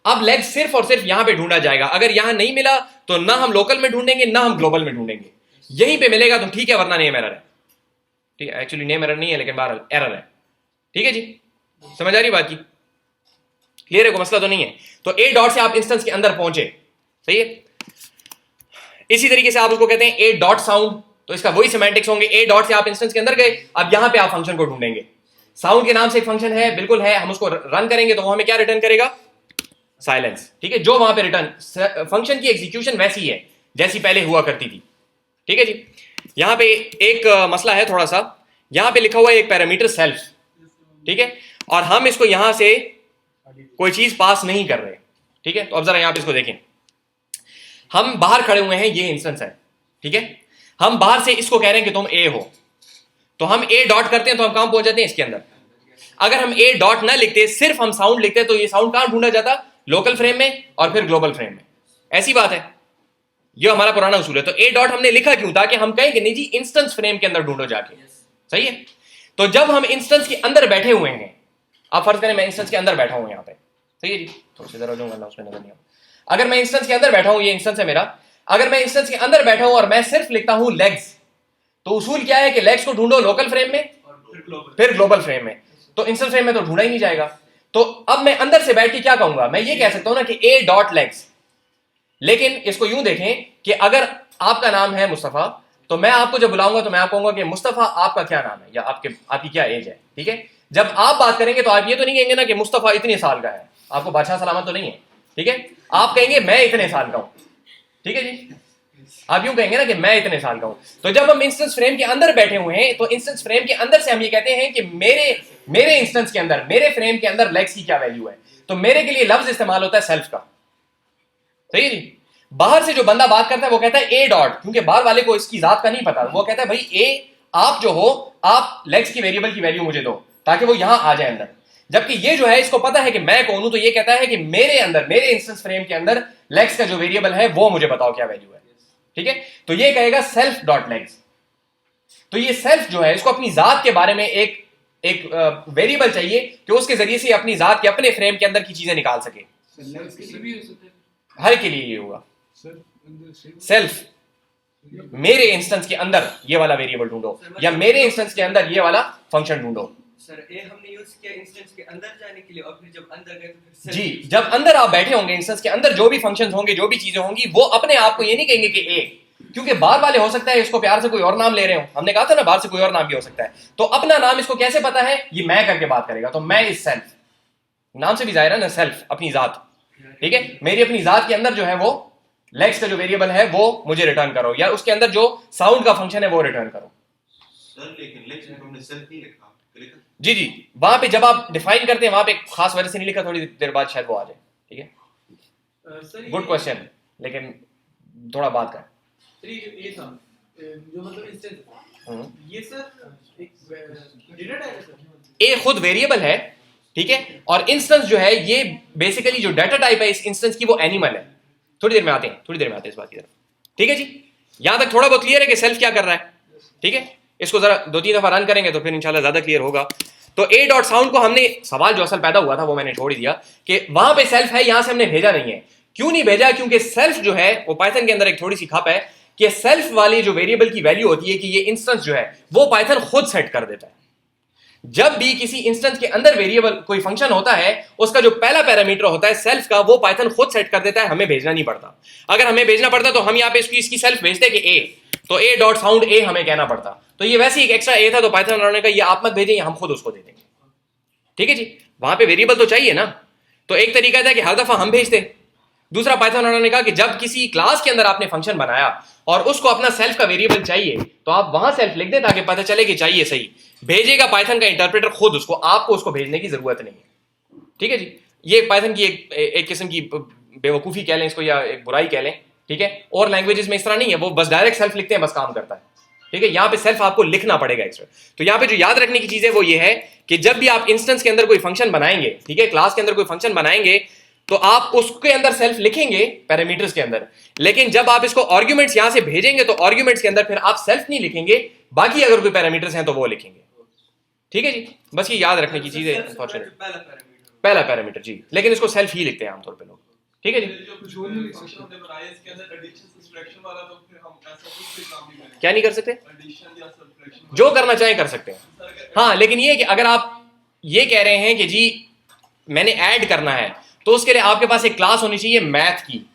अब लेग सिर्फ और सिर्फ यहां पे ढूंढा जाएगा, अगर यहां नहीं मिला तो ना हम लोकल में ढूंढेंगे ना हम ग्लोबल में ढूंढेंगे, यहीं पे मिलेगा तो ठीक है, वरना नेम एरर है। ठीक है, एक्चुअली नेम एरर नहीं है लेकिन बहरहाल एरर है। ठीक है जी, समझ आ रही बात की? क्लियर है? कोई मसला तो नहीं है? तो ए डॉट से आप इंस्टेंस के अंदर पहुंचे, सही है। इसी तरीके से आप उसको कहते हैं ए डॉट साउंड, तो इसका वही सिमेंटिक्स होंगे। ए डॉट से आप इंस्टेंस के अंदर गए, अब यहां पे आप फंक्शन को ढूंढेंगे। साउंड के नाम से एक फंक्शन है, बिल्कुल है, हम उसको रन करेंगे तो वो हमें क्या रिटर्न करेगा? साइलेंस। ठीक है, जो वहां पे रिटर्न फंक्शन की एग्जीक्यूशन वैसी है जैसी पहले हुआ करती थी। ठीक है जी। यहां पे एक मसला है थोड़ा सा, यहां पे लिखा हुआ है एक पैरामीटर सेल्फ, ठीक है, और हम इसको यहां से कोई चीज पास नहीं कर रहे। ठीक है, तो अब जरा यहां पे इसको देखें, हम बाहर खड़े हुए हैं, ये इंस्टेंस है, ठीक है, हम बाहर से इसको कह रहे हैं कि तुम ए हो, तो हम ए डॉट करते हैं तो हम कहां पहुंच जाते हैं? इसके अंदर। अगर हम ए डॉट ना लिखते, सिर्फ हम साउंड लिखते तो ये साउंड कहां ढूंढा जाता? लोकल फ्रेम में और फिर ग्लोबल फ्रेम में। ऐसी बात है, ये हमारा पुराना उसूल है। तो ए डॉट हमने लिखा क्यों? ताकि हम कहें कि नहीं जी इंस्टेंस फ्रेम के अंदर ढूंढो जाके, सही है। तो जब हम इंस्टेंस के अंदर बैठे हुए हैं, आप फर्ज करें मैं इंस्टेंस के अंदर बैठा हूं यहाँ पे, सही है जी, थोड़ा सा जरा जाऊंगा, उसमें नजर नहीं आता। अगर मैं इंस्टेंस के अंदर बैठा हूं, ये इंस्टेंस है मेरा, अगर मैं इंस्टेंस के अंदर बैठा हूं और मैं सिर्फ लिखता हूं लेग्स, तो उसूल क्या है कि लेग्स को ढूंढो लोकल फ्रेम में फिर ग्लोबल फ्रेम में, तो इंस्टेंस फ्रेम में तो ढूंढा ही नहीं जाएगा। तो अब मैं अंदर से बैठ के क्या कहूंगा? मैं ये कह सकता हूं ना कि ए डॉट लेग्स, लेकिन इसको यूं देखें कि अगर आपका नाम है मुस्तफा, तो मैं आपको जब बुलाऊंगा तो मैं आपको कहूंगा कि मुस्तफा आपका क्या नाम है या आपकी क्या एज है। ठीक है, जब आप बात करेंगे तो आप ये तो नहीं कहेंगे ना कि मुस्तफा इतने साल का है, आपको बादशाह सलामत तो नहीं है, ठीक है, आप कहेंगे मैं इतने साल का हूं। ठीक है जी, आप यूं कहेंगे ना कि मैं इतने साल का हूं। तो जब हम इंस्टेंस फ्रेम के अंदर बैठे हुए हैं, तो इंस्टेंस फ्रेम के अंदर से हम ये कहते हैं कि मेरे इंस्टेंस के अंदर, मेरे फ्रेम के अंदर लेग्स की क्या वैल्यू है। तो मेरे के लिए लफ्ज इस्तेमाल होता है सेल्फ का, सही है जी। बाहर से जो बंदा बात करता है वो कहता है ए डॉट, क्योंकि बाहर वाले को इसकी जात का नहीं पता, वो कहता है भाई ए, आप जो हो, आप लेग्स की वेरिएबल की वैल्यू मुझे दो ताकि वो यहां आ जाए अंदर। जबकि ये जो है इसको पता है कि मैं कौन हूं, तो ये कहता है कि मेरे अंदर, मेरे इंस्टेंस फ्रेम के अंदर लेग्स का जो वेरिएबल है वो मुझे बताओ क्या वैल्यू है। ठीक है, तो ये कहेगा सेल्फ डॉट लेग्स। तो ये सेल्फ जो है, इसको अपनी जात के बारे में एक वेरिएबल चाहिए कि उसके जरिए से अपनी जात के, अपने फ्रेम के अंदर की चीजें निकाल सके। हर के लिए ये होगा सेल्फ, मेरे इंस्टेंस के अंदर ये वाला वेरिएबल ढूंढो, या मेरे इंस्टेंस के अंदर ये वाला फंक्शन ढूंढो। सर ए हमने यूज किया इंस्टेंस के अंदर जाने के लिए, और फिर जब अंदर गए तो फिर जी, जब अंदर आप बैठे होंगे इंस्टेंस के अंदर, जो भी फंक्शंस होंगे, जो भी चीजें होंगी, वो अपने आप को ये नहीं कहेंगे कि ए, क्योंकि बाहर वाले हो सकता है इसको प्यार से कोई और नाम ले रहे हो, हमने कहा था ना बाहर से कोई और नाम भी हो सकता है। तो अपना नाम इसको कैसे पता है? ये मैं करके बात करेगा, तो मैं इस सेल्फ, नाम से भी जाहिर है ना, सेल्फ अपनी जात। ठीक है, मेरी अपनी जात के अंदर जो है वो लेग्स का जो वेरिएबल है वो मुझे रिटर्न करो, या उसके अंदर जो साउंड का फंक्शन है वो रिटर्न करो। सर लेकिन लेग्स में हमने सेल्फ नहीं लिखा, जी जी, वहां पे जब आप डिफाइन करते हैं वहां पे खास वजह से नहीं लिखा, थोड़ी देर बाद शायद वो आ जाए। ठीक है, गुड क्वेश्चन, लेकिन थोड़ा बात का ये था जो मतलब इंस्टेंस, ये सर एक डेटा टाइप है सर, ए खुद वेरिएबल है, ठीक है, और इंस्टेंस जो है ये बेसिकली जो डाटा टाइप है इस इंस्टेंस की वो एनिमल है। थोड़ी देर में आते हैं इस बात की तरफ। ठीक है जी, यहां तक थोड़ा बहुत क्लियर है कि सेल्फ क्या कर रहा है। ठीक है, इसको जरा 2-3 दफा रन करेंगे तो फिर इंशाल्लाह ज्यादा क्लियर होगा। तो ए डॉट साउंड को हमने, सवाल जो असल पैदा हुआ था वो मैंने छोड़ ही दिया कि वहां पे सेल्फ है, यहां से हमने भेजा नहीं है। क्यों नहीं भेजा? क्योंकि सेल्फ जो है वो पाइथन के अंदर एक थोड़ी सी खप है कि सेल्फ वाली जो वेरिएबल की वैल्यू होती है कि ये इंस्टेंस जो है वो पाइथन खुद सेट कर देता है। जब भी किसी इंस्टेंस के अंदर वेरिएबल कोई फंक्शन होता है, उसका जो पहला पैरामीटर होता है सेल्फ का, वो पाइथन खुद सेट कर देता है, हमें भेजना नहीं पड़ता। अगर हमें भेजना पड़ता तो हम यहाँ पे इसकी सेल्फ भेजते कि ए, तो ए डॉट साउंड ए हमें कहना पड़ता। तो ये वैसे ही एक एक्स्ट्रा ए था, तो पाइथन उन्होंने कहा ये आप मत भेजें, हम खुद उसको दे देंगे। ठीक है जी, वहां पे वेरिएबल तो चाहिए ना। तो एक तरीका था कि हर दफा हम भेजते, दूसरा पाइथन उन्होंने कहा कि जब किसी क्लास के अंदर आपने फंक्शन बनाया और उसको अपना सेल्फ का वेरिएबल चाहिए, तो आप वहां सेल्फ लिख दें ताकि पता चले कि चाहिए सही। भेजेगा पाइथन का इंटरप्रेटर खुद उसको, आपको उसको भेजने की जरूरत नहीं है। ठीक है जी, ये पाइथन की एक किस्म की बेवकूफी कह लें इसको, या एक बुराई कह लें। ठीक है, और लैंग्वेजेस में इस तरह नहीं है, वो बस डायरेक्ट सेल्फ लिखते हैं, बस काम करता है। ठीक है, यहाँ पे सेल्फ आपको लिखना पड़ेगा एक्स्ट्रा। तो यहाँ पे जो याद रखने की चीज है वो ये है कि जब भी आप इंस्टेंस के अंदर कोई फंक्शन बनाएंगे, ठीक है, क्लास के अंदर कोई फंक्शन बनाएंगे, तो आप उसके अंदर सेल्फ लिखेंगे पैरामीटर्स के अंदर, लेकिन जब आप इसको आर्ग्यूमेंट्स यहां से भेजेंगे तो आर्ग्यूमेंट्स के अंदर फिर आप सेल्फ नहीं लिखेंगे, बाकी अगर कोई पैरामीटर्स हैं तो वो लिखेंगे। ठीक है जी, बस ये याद रखने की चीज है अनफॉर्चुनेट। पहला पैरामीटर जी, लेकिन इसको सेल्फ ही लिखते हैं आमतौर पे लोग। ठीक है जी, क्या नहीं कर सकते? जो करना चाहें कर सकते हैं। हाँ, लेकिन ये कि अगर आप ये कह रहे हैं कि जी मैंने ऐड करना है, तो उसके लिए आपके पास एक क्लास होनी चाहिए मैथ की,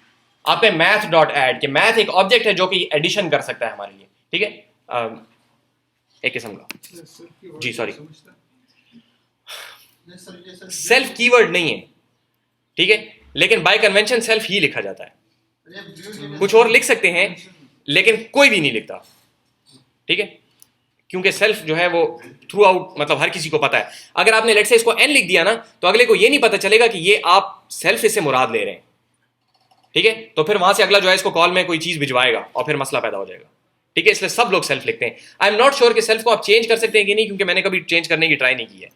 आपके मैथ डॉट ऐड, कि मैथ एक ऑब्जेक्ट है जो कि एडिशन कर सकता है हमारे लिए। ठीक है, एक किस्म का जी, सॉरी, सेल्फ कीवर्ड नहीं है। ठीक है, लेकिन बाय कन्वेंशन सेल्फ ही लिखा जाता है। कुछ और लिख सकते हैं लेकिन कोई भी नहीं लिखता। ठीक है, क्योंकि सेल्फ जो है वो थ्रू आउट, मतलब हर किसी को पता है। अगर आपने लेट से इसको एन लिख दिया ना, तो अगले को ये नहीं पता चलेगा कि ये आप सेल्फ इससे मुराद ले रहे हैं। ठीक है, तो फिर वहां से अगला जो है इसको कॉल में कोई चीज भिजवाएगा और फिर मसला पैदा हो जाएगा। ठीक है, इसलिए सब लोग सेल्फ लिखते हैं। आई एम नॉट श्योर कि सेल्फ को आप चेंज कर सकते हैं कि नहीं, क्योंकि मैंने कभी चेंज करने की ट्राई नहीं की है।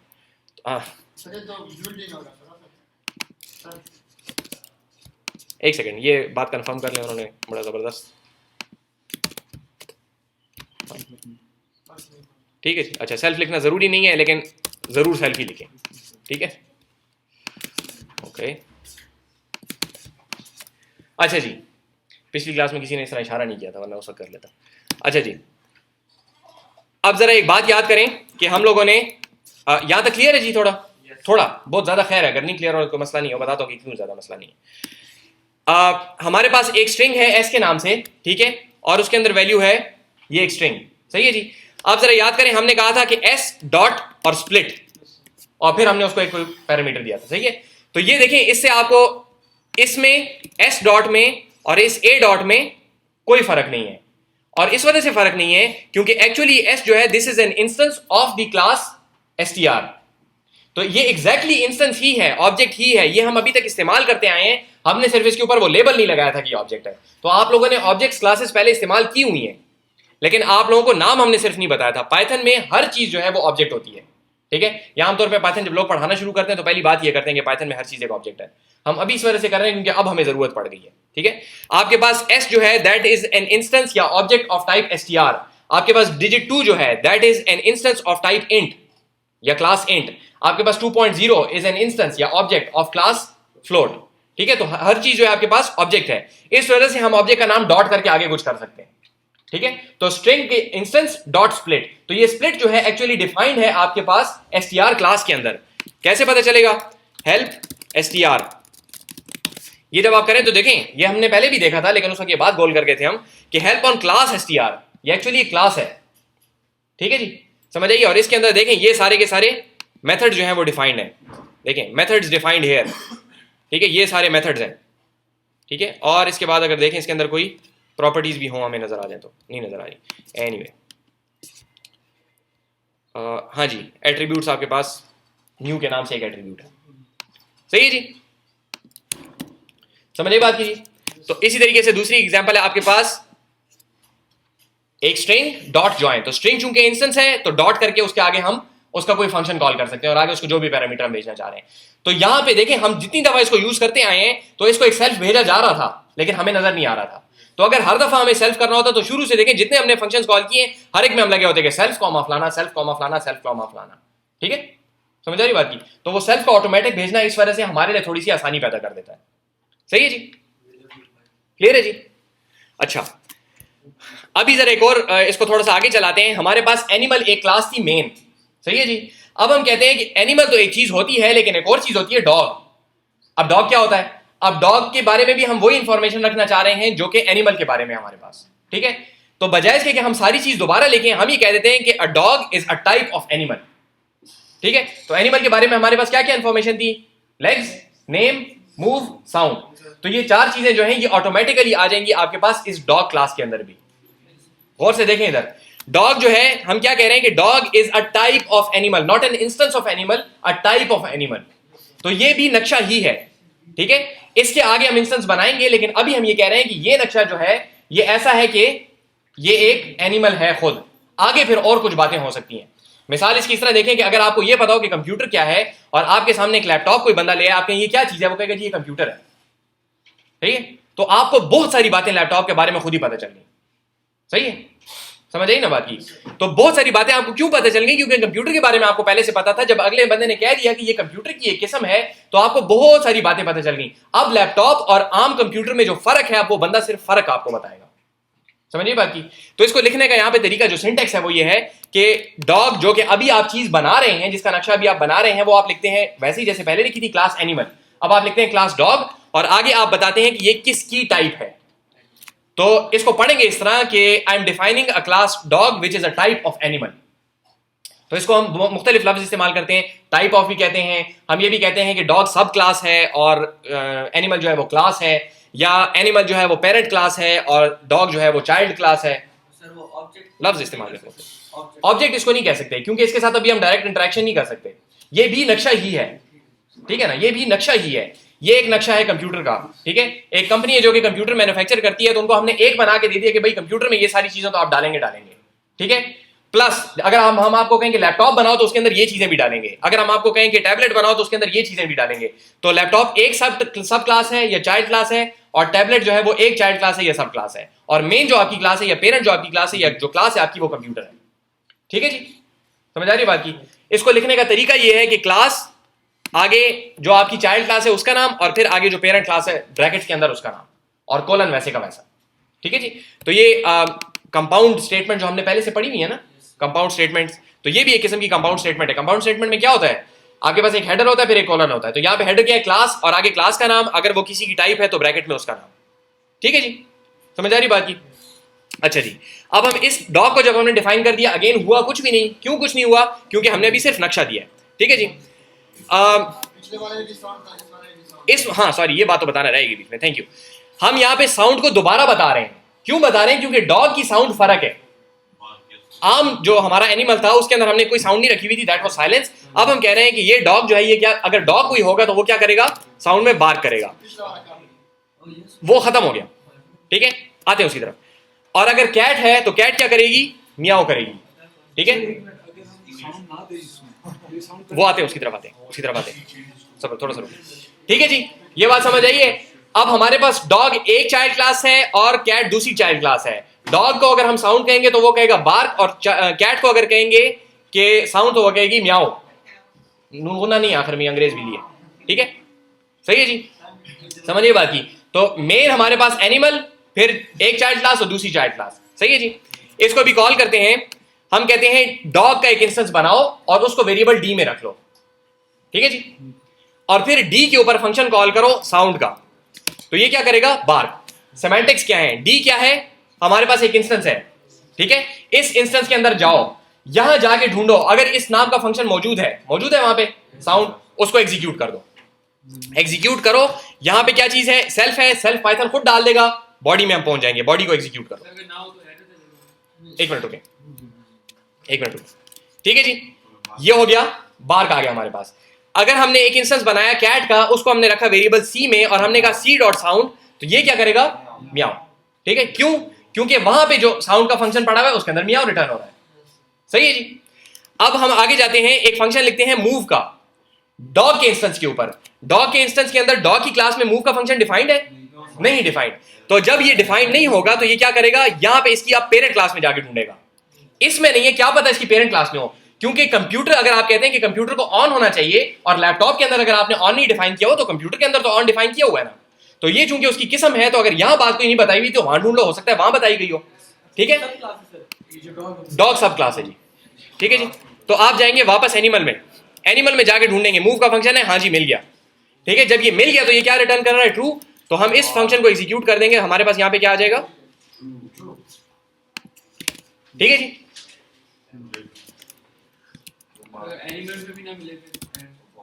एक सेकंड, ये बात कंफर्म कर लें, उन्होंने बड़ा जबरदस्त। ठीक है जी, अच्छा, सेल्फ लिखना जरूरी नहीं है, लेकिन जरूर सेल्फ ही लिखें। ठीक है, ओके। अच्छा जी, पिछली क्लास में किसी ने इस तरह इशारा नहीं किया था, वरना उस वक्त कर लेता। अच्छा जी, अब जरा एक बात याद करें कि हम लोगों ने यहाँ तक क्लियर है जी? थोड़ा बहुत ज्यादा खैर है, अगर नहीं क्लियर हो कोई मसला नहीं हो, बताता हूँ कि क्यों ज्यादा मसला नहीं है। हमारे पास एक स्ट्रिंग है एस के नाम से, ठीक है, और उसके अंदर वैल्यू है ये एक स्ट्रिंग, सही है जी। आप जरा याद करें, हमने कहा था कि एस डॉट और स्प्लिट, और फिर हमने उसको एक पैरामीटर दिया था, सही है। तो ये देखें, इससे आपको इसमें एस डॉट में और इस ए डॉट में कोई फर्क नहीं है, और इस वजह से फर्क नहीं है क्योंकि एक्चुअली एस जो है this is an instance of the class str। तो ये एग्जैक्टली इंस्टेंस ही है, ऑब्जेक्ट ही है, ये हम अभी तक इस्तेमाल करते आए हैं, हमने सिर्फ इसके ऊपर वो लेबल नहीं लगाया था कि ऑब्जेक्ट है। तो आप लोगों ने ऑब्जेक्ट्स क्लासेस पहले इस्तेमाल की हुई हैं, लेकिन आप लोगों को नाम हमने सिर्फ नहीं बताया था। पाइथन में हर चीज जो है वो ऑब्जेक्ट होती है। ठीक है, या आमतौर पर पाइथन जब लोग पढ़ाना शुरू करते हैं तो पहली बात ये करते हैं कि पाइथन में हर चीज एक ऑब्जेक्ट है। हम अभी इस वजह से कर रहे हैं क्योंकि अब हमें जरूरत पड़ गई है। ठीक है, आपके पास s जो है दैट इज एन इंस्टेंस या ऑब्जेक्ट ऑफ टाइप str। आपके पास डिजिट 2 जो है that is an instance of type int या क्लास int। आपके पास 2.0 इज एन इंस्टेंस या ऑब्जेक्ट ऑफ क्लास फ्लोट। ठीक है, तो हर चीज जो है आपके पास ऑब्जेक्ट है, इस वजह से हम ऑब्जेक्ट का नाम डॉट करके आगे कुछ कर सकते हैं। ठीक है, तो स्ट्रिंग के इंस्टेंस डॉट स्प्लिट, तो ये स्प्लिट जो है एक्चुअली डिफाइंड है आपके पास str क्लास के अंदर। कैसे पता चलेगा? हेल्प str, ये जब आप करें तो देखें, ये हमने पहले भी देखा था, लेकिन उस वक्त ये बात गोल कर गए थे हम कि हेल्प ऑन क्लास str, ये एक्चुअली क्लास है। ठीक है जी, समझ आइए। और इसके अंदर देखें ये सारे के सारे मेथड जो हैं वो डिफाइंड है। देखें, मेथड्स डिफाइंड हियर। ठीक है, ये सारे मेथड्स हैं। ठीक है, और इसके बाद अगर देखें इसके अंदर कोई प्रॉपर्टीज भी हों हमें नजर आ जाए, तो नहीं नजर आ रही। एनीवे, हाँ जी, एट्रीब्यूट्स आपके पास न्यू के नाम से एक एट्रीब्यूट है, सही है जी, समझिए बात की जी। तो इसी तरीके से दूसरी एग्जांपल है आपके पास एक स्ट्रिंग डॉट ज्वाइन। तो स्ट्रिंग चूंकि इंस्टेंस है तो डॉट करके उसके आगे हम उसका कोई फंक्शन कॉल कर सकते हैं और आगे उसको जो भी पैरामीटर हम भेजना चाह रहे हैं। तो यहां पे देखें, हम जितनी दफा इसको यूज करते आए हैं तो इसको एक सेल्फ भेजा जा रहा था, लेकिन हमें नजर नहीं आ रहा था। तो अगर हर दफा हमें सेल्फ करना होता तो शुरू से देखें जितने हमने फंक्शंस कॉल किए हर एक में हम लगे होते कि सेल्फ कॉमा फलाना, सेल्फ कॉमा फलाना, सेल्फ कॉमा फलाना। ठीक है, समझ आ रही बात की? तो वो सेल्फ का ऑटोमेटिक भेजना इस वजह से हमारे लिए थोड़ी सी आसानी पैदा कर देता है। सही है जी, क्लियर है जी। अच्छा, अभी जरा एक और इसको थोड़ा सा आगे चलाते हैं। हमारे पास एनिमल एक क्लास थी मेन, सही है जी। अब हम कहते हैं कि एनिमल तो एक चीज होती है, लेकिन एक और चीज होती है डॉग। अब डॉग क्या होता है? अब डॉग के बारे में भी हम वही इंफॉर्मेशन रखना चाह रहे हैं जो कि एनिमल के बारे में हमारे पास। ठीक है, तो बजाय इसके कि हम सारी चीज दोबारा लिखें, हम ये कह देते हैं कि a dog is a type of animal. ठीक है, तो एनिमल के बारे में हमारे पास क्या क्या इंफॉर्मेशन थी? Legs, name, move, sound. तो ये चार चीजें जो हैं ये ऑटोमेटिकली आ जाएंगी आपके पास इस डॉग क्लास के अंदर भी। गौर से देखें इधर, डॉग जो है हम क्या कह रहे हैं कि dog is a type of animal, not an instance of animal, a type of animal. तो ये भी नक्शा ही है। ठीक है, इसके आगे हम इंस्टेंस बनाएंगे, लेकिन अभी हम ये कह रहे हैं कि ये नक्शा जो है ये ऐसा है कि ये एक एनिमल है खुद। आगे फिर और कुछ बातें हो सकती हैं, मिसाल इसकी इस तरह देखें कि अगर आपको ये पता हो कि कंप्यूटर क्या है और आपके सामने एक लैपटॉप कोई बंदा ले आए, आप कहें ये क्या चीज है, वो कहेगा जी ये कंप्यूटर है, ठीक है? तो आपको बहुत सारी बातें लैपटॉप के बारे में खुद ही पता चल गई। सही है, समझ आई ना बात की? तो बहुत सारी बातें आपको क्यों पता चल गई? क्योंकि कंप्यूटर के बारे में आपको पहले से पता था। जब अगले बंदे ने कह दिया कि ये कंप्यूटर की एक किस्म है तो आपको बहुत सारी बातें पता चल गई। अब लैपटॉप और आम कंप्यूटर में जो फर्क है, अब वो बंदा सिर्फ फर्क आपको बताएगा। समझिए बात की? तो इसको लिखने का यहाँ पे तरीका जो सिंटेक्स है वो ये है कि डॉग, जो कि अभी आप चीज बना रहे हैं, जिसका नक्शा अभी आप बना रहे हैं, वो आप लिखते हैं वैसे ही जैसे पहले लिखी थी क्लास एनिमल, अब आप लिखते हैं क्लास डॉग और आगे आप बताते हैं कि ये किसकी टाइप है। तो इसको पढ़ेंगे इस तरह कि I am defining a class dog which is a type of animal. तो इसको हम मुख्तलिफ लफ्ज इस्तेमाल करते हैं, टाइप ऑफ भी कहते हैं, हम ये भी कहते हैं कि डॉग सब क्लास है और एनिमल जो है वो क्लास है, या एनिमल जो है वो पेरेंट क्लास है और डॉग जो है वो चाइल्ड क्लास है। सर वो ऑब्जेक्ट लफ्ज इस्तेमाल करते हैं। ऑब्जेक्ट इसको नहीं कह सकते क्योंकि इसके साथ अभी हम डायरेक्ट इंटरेक्शन नहीं कर सकते। ये भी नक्शा ही है, ठीक है ना? ये भी नक्शा ही है। ये एक नक्शा है कंप्यूटर का, ठीक है? एक कंपनी है जो कि कंप्यूटर मैन्युफैक्चर करती है, तो उनको हमने एक बना के दे दिया कि भाई कंप्यूटर में ये सारी चीजें तो आप डालेंगे, ठीक है? प्लस अगर हम आपको कहें कि लैपटॉप बनाओ तो उसके अंदर ये चीजें भी डालेंगे, अगर हम आपको कहें कि टैबलेट बनाओ तो उसके अंदर ये चीजें भी डालेंगे। तो लैपटॉप एक सब क्लास है या चाइल्ड क्लास है, और टैबलेट जो है वो एक चाइल्ड क्लास है या सब क्लास है, और मेन जो आपकी क्लास है या पेरेंट जो आपकी क्लास है या जो क्लास है आपकी वो कंप्यूटर है। ठीक है जी, समझ आ रही है बात की? इसको लिखने का तरीका ये है कि क्लास आगे जो आपकी चाइल्ड क्लास है उसका नाम, और फिर आगे जो पेरेंट क्लास है ब्रैकेट्स के अंदर उसका नाम, और कोलन वैसे का वैसा। ठीक है जी, तो ये कंपाउंड स्टेटमेंट जो हमने पहले से पढ़ी हुई है ना, कंपाउंड स्टेटमेंट्स, तो ये भी एक किस्म की कंपाउंड स्टेटमेंट है। कंपाउंड स्टेटमेंट में क्या होता है, आपके पास एक हेडर होता है फिर एक कॉलन होता है। तो यहाँ पे हेडर क्या है, क्लास, और आगे क्लास का नाम, अगर वो किसी की टाइप है तो ब्रैकेट में उसका नाम। ठीक है जी, समझ आ रही बात की? अच्छा जी, अब हम इस डॉग को जब हमने डिफाइन कर दिया, अगेन हुआ कुछ भी नहीं। क्यों कुछ नहीं हुआ? क्योंकि हमने अभी सिर्फ नक्शा दिया है। ठीक है जी, हाँ सॉरी, ये बात तो बताना रहेगी बीच में, थैंक यू। हम यहाँ पे साउंड को दोबारा बता रहे हैं। क्यों बता रहे हैं? क्योंकि डॉग की साउंड फर्क है। आम जो हमारा एनिमल था उसके अंदर हमने कोई साउंड नहीं रखी हुई थी, दैट वाज साइलेंस। अब हम कह रहे हैं कि ये डॉग जो है, ये क्या, अगर डॉग कोई होगा तो वो क्या करेगा, साउंड में बार्क करेगा। वो खत्म हो गया। ठीक है, आते हैं उसकी तरफ। और अगर कैट है तो कैट क्या करेगी, मियाओ करेगी। ठीक है, वो आते हैं उसकी तरफ, आते हैं उसकी तरफ, आते हैं सब थोड़ा सा। ठीक है जी, ये बात समझ आई है? अब हमारे पास डॉग एक चाइल्ड क्लास है और कैट दूसरी चाइल्ड क्लास है। डॉग को अगर हम साउंड कहेंगे तो वो कहेगा बार्क, और कैट को अगर कहेंगे कि साउंड तो वो कहेगी म्याओ। नूना नहीं आखिर में अंग्रेज भी लिए। ठीक है, सही है जी, समझिए बात की? तो मेन हमारे पास एनिमल, फिर एक चाइल्ड क्लास और दूसरी चाइल्ड क्लास। सही है जी, इसको भी कॉल करते हैं, हम कहते हैं डॉग का एक इंस्टेंस बनाओ और उसको वेरिएबल डी में रख लो। ठीक है जी, और फिर डी के ऊपर फंक्शन कॉल करो साउंड का। तो ये क्या करेगा, बार्क। सेमेंटिक्स क्या है, डी क्या है, हमारे पास एक इंस्टेंस है। ठीक है, इस इंस्टेंस के अंदर जाओ, यहां जाके ढूंढो अगर इस नाम का फंक्शन मौजूद है वहां पे साउंड, उसको एग्जीक्यूट कर दो। एग्जीक्यूट करो, यहां पे क्या चीज है, सेल्फ है, सेल्फ पाइथन खुद डाल देगा, बॉडी में हम पहुंच जाएंगे। बॉडी को एग्जीक्यूट करो। एक मिनट रुके, एक मिनट रुके। ठीक है जी, ये हो गया, बार्क आ गया हमारे पास। अगर हमने एक इंस्टेंस बनाया कैट का, उसको हमने रखा वेरिएबल सी में, और हमने कहा सी डॉट साउंड, तो ये क्या करेगा, म्याओ। ठीक है, क्यों? क्योंकि वहां पे जो साउंड का फंक्शन पड़ा हुआ है उसके अंदर म्याओ रिटर्न हो रहा है। सही है जी, अब हम आगे जाते हैं, एक फंक्शन लिखते हैं मूव का, डॉग के इंस्टेंस के ऊपर। डॉग के इंस्टेंस के अंदर डॉग की क्लास में मूव का फंक्शन डिफाइंड है? नहीं डिफाइंड। तो जब ये डिफाइंड नहीं होगा तो ये क्या करेगा, यहां पे इसकी आप पेरेंट क्लास में जाके ढूंढेगा। इसमें नहीं है, क्या पता इसकी पेरेंट क्लास में हो, क्योंकि कंप्यूटर, अगर आप कहते हैं कि कंप्यूटर को ऑन होना चाहिए, और लैपटॉप के अंदर अगर आपने ऑन नहीं डिफाइन किया हो, तो कंप्यूटर के अंदर तो ऑन डिफाइन किया हुआ है ना। तो ये चूंकि उसकी किस्म है, तो अगर यहां बात कोई नहीं बताई हुई तो वहां ढूंढ लो, हो सकता है वहां बताई गई हो। ठीक है, डॉग सब क्लास है जी। ठीक है जी, तो आप जाएंगे वापस एनिमल में, एनिमल में जाके ढूंढेंगे मूव का फंक्शन है, हाँ जी मिल गया। ठीक है, जब ये मिल गया तो ये क्या रिटर्न कर रहा है, ट्रू। तो हम इस फंक्शन को एग्जीक्यूट कर देंगे, हमारे पास यहां पे क्या आ जाएगा। ठीक है जी,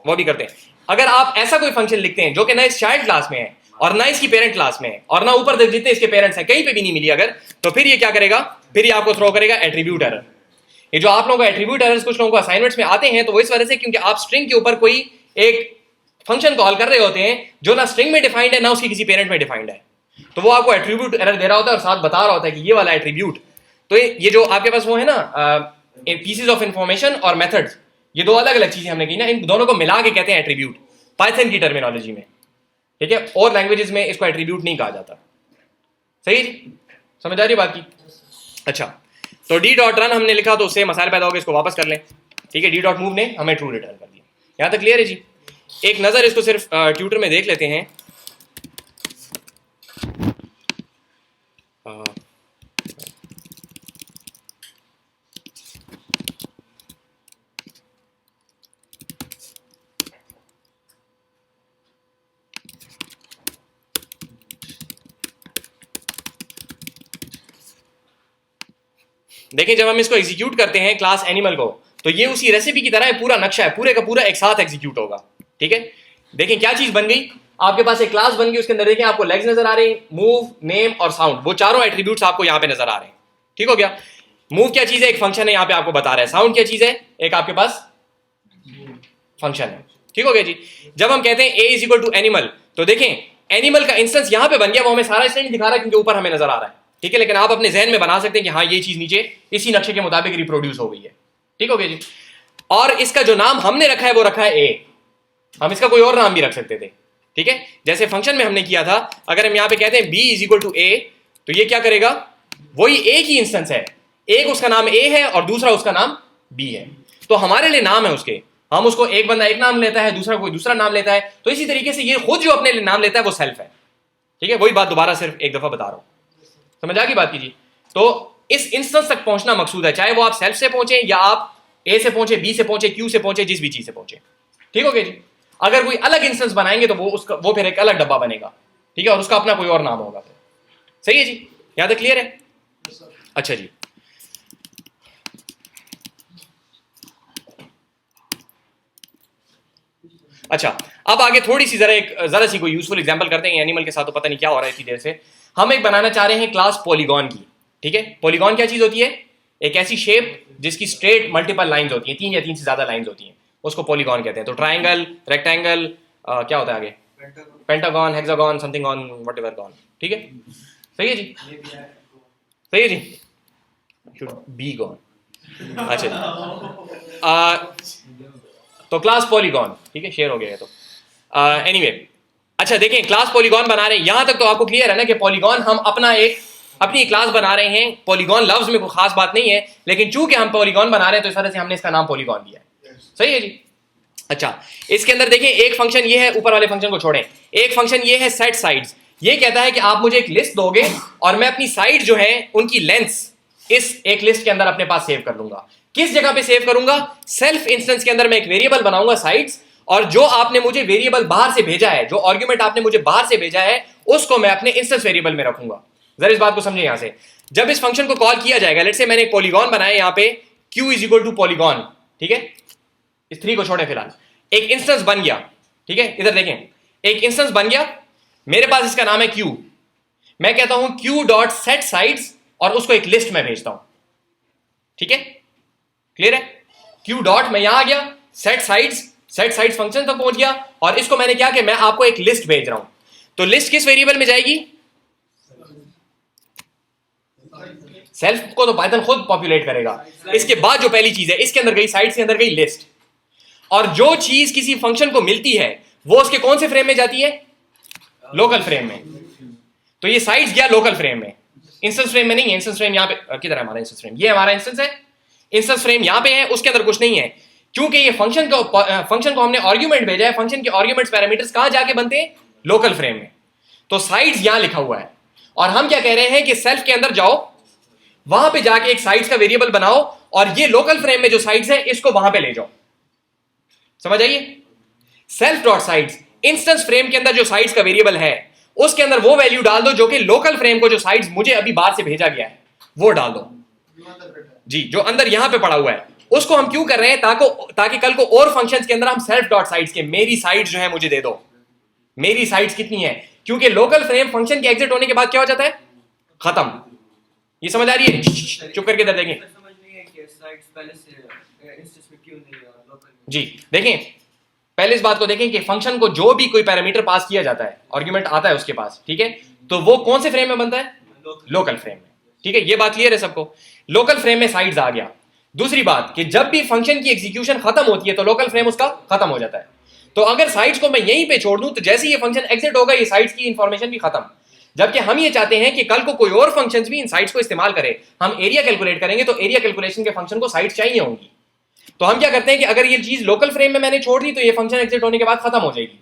वो भी करते हैं। अगर आप ऐसा कोई फंक्शन लिखते हैं जो कि ना इस चाइल्ड क्लास में है और ना इसकी पेरेंट क्लास में है और ना ऊपर जितने इसके पेरेंट्स हैं कहीं पे भी नहीं मिली अगर, तो फिर ये क्या करेगा, फिर ये आपको थ्रो करेगा एट्रीब्यूट एरर। ये जो आप लोगों को एट्रीब्यूट एरर्स कुछ लोगों को असाइनमेंट्स में आते हैं, तो वो इस वजह से क्योंकि आप स्ट्रिंग के ऊपर कोई एक फंक्शन कॉल कर रहे होते हैं जो ना स्ट्रिंग में डिफाइंड है ना उसकी किसी पेरेंट में डिफाइंड है, तो वो आपको एट्रीब्यूट एरर दे रहा होता है और साथ बता रहा होता है कि ये वाला एट्रीब्यूट। तो ये जो आपके पास वो है ना पीसेज ऑफ इंफॉर्मेशन और मेथड्स, ये दो अलग अलग चीजें हमने की ना, इन दोनों को मिला के कहते हैं एट्रीब्यूट, पाइथन की टर्मिनोलॉजी में, ठीक है। और लैंग्वेजेस में इसको एट्रीब्यूट नहीं कहा जाता। सही है जी, समझ आ रही है बात की? अच्छा, तो डी डॉट रन हमने लिखा तो उससे मसाइल पैदा हो गए, इसको वापस कर लें, ठीक है। डी डॉट मूव ने हमें ट्रू रिटर्न कर दिया। यहाँ तक क्लियर है जी? एक नज़र इसको सिर्फ ट्यूटर में देख लेते हैं। देखिए, जब हम इसको एग्जीक्यूट करते हैं क्लास एनिमल को, तो ये उसी रेसिपी की तरह है, पूरा नक्शा है, पूरे का पूरा एक साथ एग्जीक्यूट होगा, ठीक है। देखें क्या चीज बन गई, आपके पास एक क्लास बन गई, उसके अंदर देखें आपको लेग्स नजर आ रहे हैं, मूव, नेम और साउंड, वो चारों एट्रीब्यूट्स आपको यहाँ पे नजर आ रहे हैं, ठीक हो गया। मूव क्या चीज है, एक फंक्शन है, यहाँ पे आपको बता रहा है। साउंड क्या चीज है, एक आपके पास फंक्शन है, ठीक हो गया जी। जब हम कहते हैं ए इज इक्वल टू एनिमल, तो देखें एनिमल का इंस्टेंस यहाँ पे बन गया, वो हमें सारा इसलिए नहीं दिखा रहा क्योंकि ऊपर हमें नजर आ रहा है, ठीक है। लेकिन आप अपने जहन में बना सकते हैं कि हाँ ये चीज नीचे इसी नक्शे के मुताबिक रिप्रोड्यूस हो गई है, ठीक हो गया जी। और इसका जो नाम हमने रखा है वो रखा है ए, हम इसका कोई और नाम भी रख सकते थे, ठीक है। जैसे फंक्शन में हमने किया था, अगर हम यहाँ पे कहते हैं बी इज इक्वल टू ए, तो ये क्या करेगा, वही ए की इंस्टेंस है, एक उसका नाम ए है और दूसरा उसका नाम बी है, तो हमारे लिए नाम है उसके, हम उसको एक बंदा एक नाम लेता है, दूसरा कोई दूसरा नाम लेता है, तो इसी तरीके से ये खुद जो अपने लिए नाम लेता है वो सेल्फ है, ठीक है। वही बात दोबारा सिर्फ एक दफा बता रहा हूं, समझ आ गई बात कीजिए। तो इस इंस्टेंस तक पहुंचना मकसूद है, चाहे वो आप सेल्फ से पहुंचे या आप ए से पहुंचे, बी से पहुंचे, क्यू से पहुंचे, जिस भी चीज से पहुंचे, ठीक हो गया जी। अगर कोई अलग इंस्टेंस बनाएंगे तो वो फिर एक अलग डब्बा बनेगा, ठीक है, और उसका अपना कोई और नाम होगा फिर। सही है जी, यहां तक क्लियर है? अच्छा जी, अच्छा अब आगे थोड़ी सी जरा सी कोई यूजफुल एग्जांपल करते हैं। एनिमल के साथ तो पता नहीं क्या हो रहा है इतनी देर से। हम एक बनाना चाह रहे हैं क्लास पॉलीगॉन की, ठीक है। पॉलीगॉन क्या चीज होती है, एक ऐसी शेप जिसकी स्ट्रेट मल्टीपल लाइंस होती हैं, 3 या 3 से ज्यादा लाइंस होती हैं, उसको पॉलीगॉन कहते हैं। तो ट्राइंगल, रेक्टेंगल, क्या होता है आगे, pentagon, hexagon, something on whatever gone, ठीक है। सही है जी, सही है जी, शुड बी गॉन। अच्छा तो क्लास पॉलीगॉन, ठीक है, शेयर हो गया है तो एनीवे। अच्छा देखें, क्लास पॉलीगॉन बना रहे हैं, यहां तक तो आपको क्लियर है ना कि पॉलीगॉन हम अपनी क्लास बना रहे हैं। पॉलीगॉन लफ्ज में कोई खास बात नहीं है, लेकिन चूंकि हम पॉलीगॉन बना रहे हैं तो इस वजह से हमने इसका नाम पॉलीगॉन दिया है। सही है जी। अच्छा, इसके अंदर देखें एक फंक्शन ये है, ऊपर वाले फंक्शन को छोड़ें, एक फंक्शन ये है सेट साइड्स। ये कहता है कि आप मुझे एक लिस्ट दोगे और मैं अपनी साइड जो है उनकी लेंथ्स इस एक लिस्ट के अंदर अपने पास सेव कर लूंगा। किस जगह पे सेव करूंगा, सेल्फ इंस्टेंस के अंदर मैं एक वेरिएबल बनाऊंगा साइड्स, और जो आपने मुझे वेरिएबल बाहर से भेजा है, जो आर्गुमेंट आपने मुझे बाहर से भेजा है, उसको मैं अपने इंस्टेंस वेरिएबल में रखूंगा। जरा इस बात को समझे। यहां से जब इस फंक्शन को कॉल किया जाएगा, लेट्स से मैंने एक पॉलीगॉन बनाया यहाँ पे, q is equal to polygon, ठीक है, इस 3 को छोड़े फिलहाल, एक इंस्टेंस बन गया, ठीक है। इधर देखें, एक इंस्टेंस बन गया, मेरे पास इसका नाम है q, मैं कहता हूं q डॉट सेट साइड्स और उसको एक लिस्ट में भेजता हूं, ठीक है, क्लियर है। q डॉट मैं यहां आ गया, सेट साइड्स फंक्शन तक पहुंच गया, और इसको मैंने क्या कि मैं आपको एक लिस्ट भेज रहा हूं। तो लिस्ट किस वेरिएबल में जाएगी, सेल्फ को तो पाइथन खुद पॉपुलेट करेगा। इसके बाद जो पहली चीज है, इसके अंदर गई, साइड से अंदर गई लिस्ट, और जो चीज किसी फंक्शन को मिलती है वो उसके कौन से फ्रेम में जाती है, लोकल फ्रेम में। तो ये साइड्स गया लोकल फ्रेम में, इंस्टेंस फ्रेम में नहीं है। इंस्टेंस फ्रेम यहाँ पे किधर है हमारा इंस्टेंस फ्रेम, ये हमारा इंस्टेंस है, इंस्टेंस फ्रेम यहाँ पे है, उसके अंदर कुछ नहीं है, क्योंकि ये फंक्शन को हमने आर्गुमेंट भेजा है। फंक्शन के आर्गुमेंट्स पैरामीटर्स कहां जाके बनते हैं, लोकल फ्रेम में। तो साइड्स यहां लिखा हुआ है, और हम क्या कह रहे हैं कि सेल्फ के अंदर जाओ, वहां पे जाके एक साइड्स का वेरिएबल बनाओ, और ये लोकल फ्रेम में जो साइड्स है इसको वहां पे ले जाओ। समझ आइए, self dot sides, instance frame के अंदर जो साइड्स का वेरिएबल है उसके अंदर वो वैल्यू डाल दो जो कि लोकल फ्रेम को जो साइड्स मुझे अभी बाहर से भेजा गया है वो डाल दो जी, जो अंदर यहां पे पड़ा हुआ है। उसको हम क्यों कर रहे हैं, ताकि कल को और फंक्शंस के अंदर हम सेल्फ डॉट साइड्स के मेरी साइड्स जो है मुझे दे दो, मेरी साइड्स कितनी है, क्योंकि लोकल फ्रेम फंक्शन के एग्जिट होने के बाद क्या हो जाता है, खत्म। ये समझ आ रही है, चुप करके इधर देखें समझ नहीं है कि साइड्स पहले से इंस्टेंस में क्यों नहीं है लोकल में। जी। देखें पहले इस बात को देखें कि फंक्शन को जो भी कोई पैरामीटर पास किया जाता है, आर्गुमेंट आता है उसके पास, ठीक है, तो वो कौन से फ्रेम में बनता है, लोकल फ्रेम में, ठीक है। ये बात क्लियर है सबको। लोकल फ्रेम में साइड्स आ गया, दूसरी बात कि जब भी फंक्शन की एग्जीक्यूशन खत्म होती है तो लोकल फ्रेम उसका खत्म हो जाता है। तो अगर साइट्स को मैं यहीं पे छोड़ दूं तो जैसे ये फंक्शन एग्जिट होगा ये साइट्स की इंफॉर्मेशन भी खत्म। जबकि हम ये चाहते हैं कि कल को कोई और फंक्शंस भी इन साइट्स को इस्तेमाल करे। हम एरिया कैलकुलेट करेंगे तो एरिया कैलकुलेशन के फंक्शन को साइट्स चाहिए होंगी। तो हम क्या करते हैं कि अगर ये चीज लोकल फ्रेम में मैंने छोड़ दी तो ये फंक्शन एग्जिट होने के बाद खत्म हो जाएगी।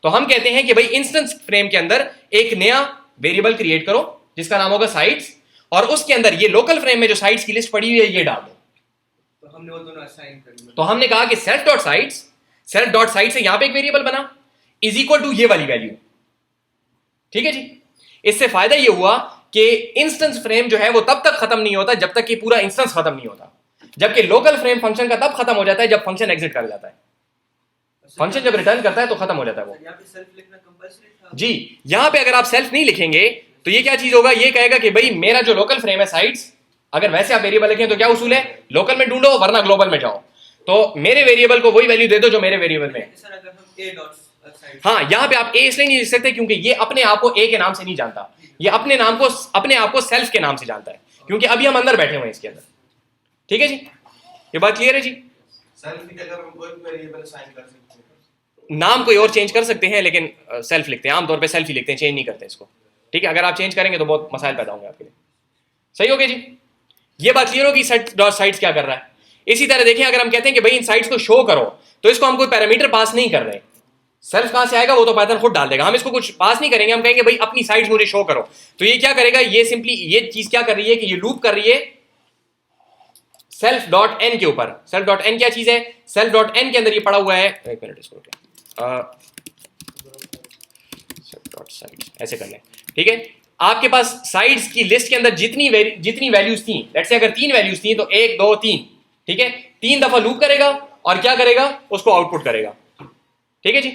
तो हम कहते हैं कि भाई इंस्टेंस फ्रेम के अंदर एक नया वेरिएबल क्रिएट करो जिसका नाम होगा साइट्स, और उसके अंदर ये लोकल फ्रेम में जो साइट्स की लिस्ट पड़ी हुई है ये डाल दो। तो हमने वो दोनों असाइन कर दिए। तो हमने कहा कि सेल्फ डॉट साइट से यहां पे एक वेरिएबल बना इज इक्वल टू ये वाली वैल्यू। ठीक है जी। इससे फायदा ये हुआ कि इंस्टेंस फ्रेम जो है वो तब तक खत्म नहीं होता जब तक कि पूरा इंस्टेंस खत्म नहीं होता, जबकि लोकल फ्रेम फंक्शन का तब खत्म हो जाता है जब फंक्शन एग्जिट कर जाता है। फंक्शन जब रिटर्न करता है तो खत्म हो जाता है वो। यहाँ पे सेल्फ लिखना कंपल्सरी था जी, यहां पे अगर आप सेल्फ नहीं लिखेंगे तो ये क्या चीज होगा, ये कहेगा कि भाई मेरा जो लोकल फ्रेम है साइट्स, अगर वैसे आप वेरिएबल लिखें तो क्या उसूल है, लोकल में ढूंढो वरना ग्लोबल में जाओ। तो मेरे वेरिएबल को वही वैल्यू दे दो जो मेरे वेरिएबल में है। सर अगर हम a डॉट साइड हाँ, यहां पे आप ए इसलिए नहीं लिख सकते क्योंकि ये अपने आप को ए के नाम से नहीं जानता, ये अपने आप को सेल्फ के नाम से जानता है, क्योंकि अभी हम अंदर बैठे हुए हैं इसके अंदर। ठीक है जी, ये बात क्लियर है जी। सेल्फ की जगह हम कोई भी वेरिएबल असाइन कर सकते हैं। नाम कोई और चेंज कर सकते हैं लेकिन सेल्फ लिखते हैं, आमतौर पे सेल्फ ही लिखते हैं, चेंज नहीं करते इसको। ठीक है, अगर आप चेंज करेंगे तो बहुत मसाइल पैदा होंगे आपके लिए। सही हो गया जी, ये बात क्लियर होगी सेट डॉट साइट्स क्या कर रहा है। इसी तरह देखें, अगर हम कहते हैं कि भाई इन साइट्स को शो करो तो इसको हम कोई पैरामीटर पास नहीं कर रहे, सेल्फ कहां से आएगा वो तो पाइथन खुद डाल देगा, हम इसको कुछ पास नहीं करेंगे। हम कहेंगे भाई अपनी साइट्स मुझे शो करो, तो ये क्या करेगा, ये सिंपली ये चीज क्या कर रही है कि ये लूप कर रही है सेल्फ डॉट एन के ऊपर। सेल्फ डॉट एन क्या चीज है, सेल्फ डॉट एन के अंदर ये पड़ा हुआ है, एक मिनट इसको सेल्फ डॉट साइट्स ऐसे कर लें। ठीक है, आपके पास साइड्स की लिस्ट के अंदर जितनी वैल्यूज थी, लेट्स से अगर 3 वैल्यूज थी तो 1 2 3, ठीक है, 3 दफा लूप करेगा और क्या करेगा, उसको आउटपुट करेगा। ठीक है जी,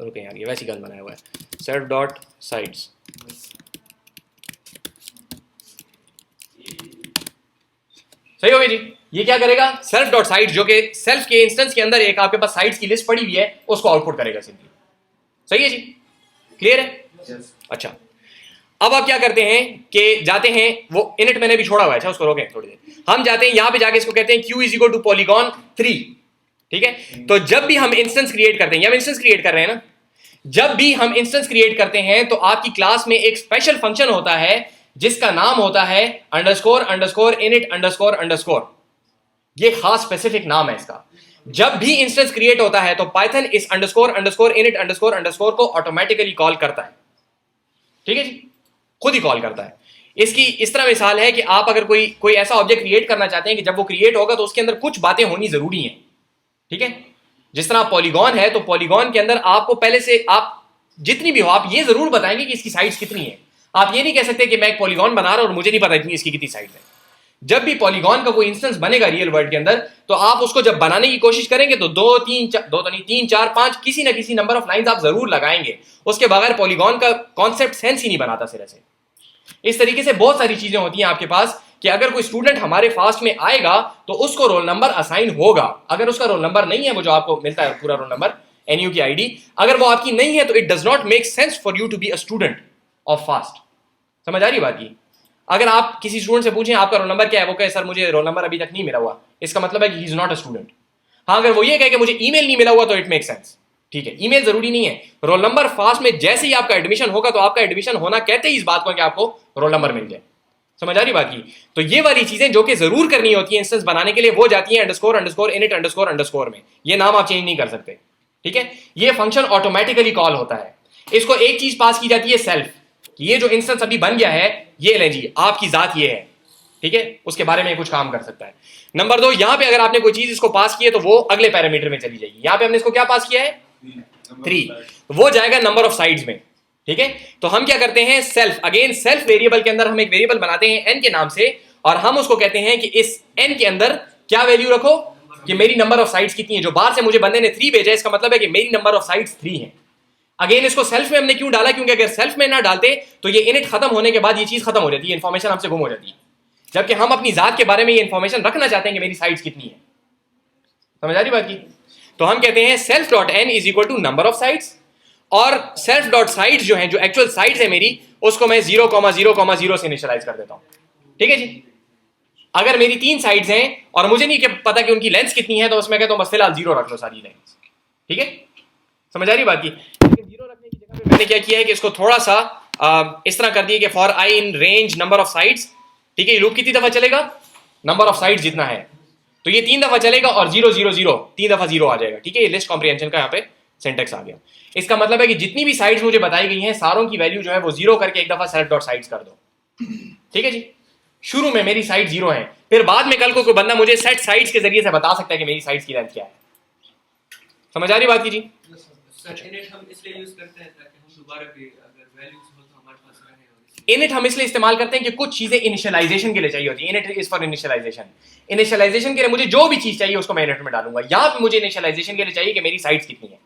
रुके यार ये वैसी गल बनाया हुआ है, सेल्फ डॉट साइड्स। सही हो गया जी, ये क्या करेगा, सेल्फ डॉट साइड्स जो कि सेल्फ के इंस्टेंस के अंदर एक आपके पास साइड्स की लिस्ट पड़ी हुई है उसको आउटपुट करेगा सिंपली। सही है जी, क्लियर है। अच्छा, अब आप क्या करते हैं कि जाते हैं, वो इनिट मैंने भी छोड़ा हुआ है, अच्छा उसको रोकें थोड़ी देर। हम जाते हैं यहां पे जाके इसको कहते हैं q is equal to polygon 3। ठीक है, तो जब भी हम इंस्टेंस क्रिएट करते हैं, हम इंस्टेंस क्रिएट कर रहे हैं ना, जब भी हम इंस्टेंस क्रिएट करते हैं तो आपकी क्लास में एक स्पेशल फंक्शन होता है जिसका नाम होता है underscore underscore init underscore underscore. ये खास स्पेसिफिक नाम है इसका। जब भी इंस्टेंस क्रिएट होता है तो पाइथन इस underscore underscore init underscore underscore को ऑटोमेटिकली कॉल करता है। ठीक है जी, खुद ही कॉल करता है। इसकी इस तरह मिसाल है कि आप अगर कोई ऐसा ऑब्जेक्ट क्रिएट करना चाहते हैं कि जब वो क्रिएट होगा तो उसके अंदर कुछ बातें होनी जरूरी हैं। ठीक है, जिस तरह पॉलीगॉन है तो पॉलीगॉन के अंदर आपको पहले से, आप जितनी भी हो, आप ये जरूर बताएंगे कि इसकी साइड्स कितनी है। आप ये नहीं कह सकते कि मैं एक पॉलीगॉन बना रहा हूं और मुझे नहीं पता इतनी इसकी कितनी साइड्स है। जब भी पॉलीगॉन का कोई इंस्टेंस बनेगा रियल वर्ल्ड के अंदर तो आप उसको जब बनाने की कोशिश करेंगे तो 2 3 4 5 किसी ना किसी नंबर ऑफ लाइंस आप जरूर लगाएंगे, उसके बगैर पॉलीगॉन का कॉन्सेप्ट सेंस ही नहीं बनाता सिरे से। इस तरीके से बहुत सारी चीजें होती हैं आपके पास कि अगर कोई स्टूडेंट हमारे फास्ट में आएगा तो उसको रोल नंबर असाइन होगा। अगर उसका रोल नंबर नहीं है, वो जो आपको मिलता है पूरा रोल नंबर एनयू की आईडी, अगर वो आपकी नहीं है तो it does not make sense for you to be a student of FAST. समझ आ रही बात की? अगर आप किसी स्टूडेंट से पूछें आपका रोल नंबर क्या है, वो कहे सर मुझे रोल नंबर अभी तक नहीं मिला हुआ, इसका मतलब है कि he is not a student. हाँ, अगर वो ये कहे कि मुझे ईमेल नहीं मिला हुआ तो इट मेक सेंस। ठीक है, ईमेल जरूरी नहीं है, रोल नंबर फास्ट में जैसे ही आपका एडमिशन होगा तो आपका एडमिशन होना कहते ही इस बात को कि आपको रोल नंबर मिल जाए। समझ आ रही बात की? तो ये वाली चीजें जो कि जरूर करनी होती है इंस्टेंस बनाने के लिए, वो जाती है underscore underscore init underscore underscore में। ये नाम आप चेंज नहीं कर सकते। ठीक है, ये फंक्शन ऑटोमेटिकली कॉल होता है। इसको एक चीज पास की जाती है सेल्फ, कि ये जो इंस्टेंस अभी बन गया है ये ले जी आपकी जात ये है। ठीक है, उसके बारे में कुछ काम कर सकता है। नंबर 2, यहां पे अगर आपने कोई चीज इसको पास की है तो वो अगले पैरामीटर में चली जाएगी। यहां पे हमने इसको क्या पास किया है 3, वो जाएगा नंबर ऑफ साइड्स में। ठीक है, तो हम क्या करते हैं, सेल्फ, अगेन सेल्फ वेरिएबल के अंदर हम एक वेरिएबल बनाते हैं एन के नाम से, और हम उसको कहते हैं कि इस एन के अंदर क्या वैल्यू रखो कि मेरी नंबर ऑफ साइड्स कितनी है। जो बाहर से मुझे बंदे ने 3 भेजा, इसका मतलब है कि मेरी नंबर ऑफ साइड्स 3 है। अगेन इसको सेल्फ में हमने क्यों डाला, क्योंकि अगर सेल्फ में ना डालते तो ये इनिट खत्म होने के बाद ये चीज खत्म हो जाती है, इंफॉर्मेशन हमसे गुम हो जाती है, जबकि हम अपनी जात के बारे में ये इंफॉर्मेशन रखना चाहते हैं कि मेरी साइड्स कितनी है। समझ आ रही बात की? तो हम कहते हैं self dot n is equal to number of sides, और सेल्फ डॉट साइड्स जो है, जो एक्चुअल साइड्स है मेरी, उसको मैं 0,0,0 से इनिशियलाइज कर देता हूं। ठीक है जी, अगर मेरी 3 साइड्स हैं और मुझे नहीं पता कि उनकी लेंथ कितनी है, तो उसमें कहता हूं बस फिलहाल 0 रख लो सारी लेंथ। ठीक है, समझ आ रही बात की? लेकिन 0 रखने की जगह पे मैंने क्या किया है कि इसको थोड़ा सा इस तरह कर दिया कि for I in range number of sides. ठीक है, ये लूप कितनी दफा चलेगा? नंबर ऑफ साइड्स जितना है, तो ये 3 दफा चलेगा और 0 0 0 3 दफा 0 आ जाएगा। ठीक है, ये लिस्ट कॉम्प्रिहेंशन का यहाँ पे सिंटेक्स आ गया। इसका मतलब है कि जितनी भी साइड्स मुझे बताई गई हैं, सारों की वैल्यू जो है वो 0 करके एक दफा सेल्फ डॉट साइड्स कर दो। ठीक है जी, शुरू में मेरी साइड 0 है, फिर बाद में कल को कोई बंदा मुझे सेट साइड्स के जरिए से बता सकता है कि मेरी साइड्स की लेंथ क्या है। समझ आ रही बात की जी? सर इनिट हम इसलिए यूज करते हैं ताकि हम दोबारा भी अगर वैल्यूज हो तो हमारे पास रहे। इनिट हम इसलिए इस्तेमाल करते हैं कि कुछ चीजें इनिशियलाइजेशन के लिए चाहिए होती है। Init is for initialisation. Initialisation के लिए मुझे जो भी चीज चाहिए उसको मैं इनिट में डालूंगा। यहां पे मुझे इनिशियलाइजेशन के लिए चाहिए कि मेरी साइड्स कितनी है।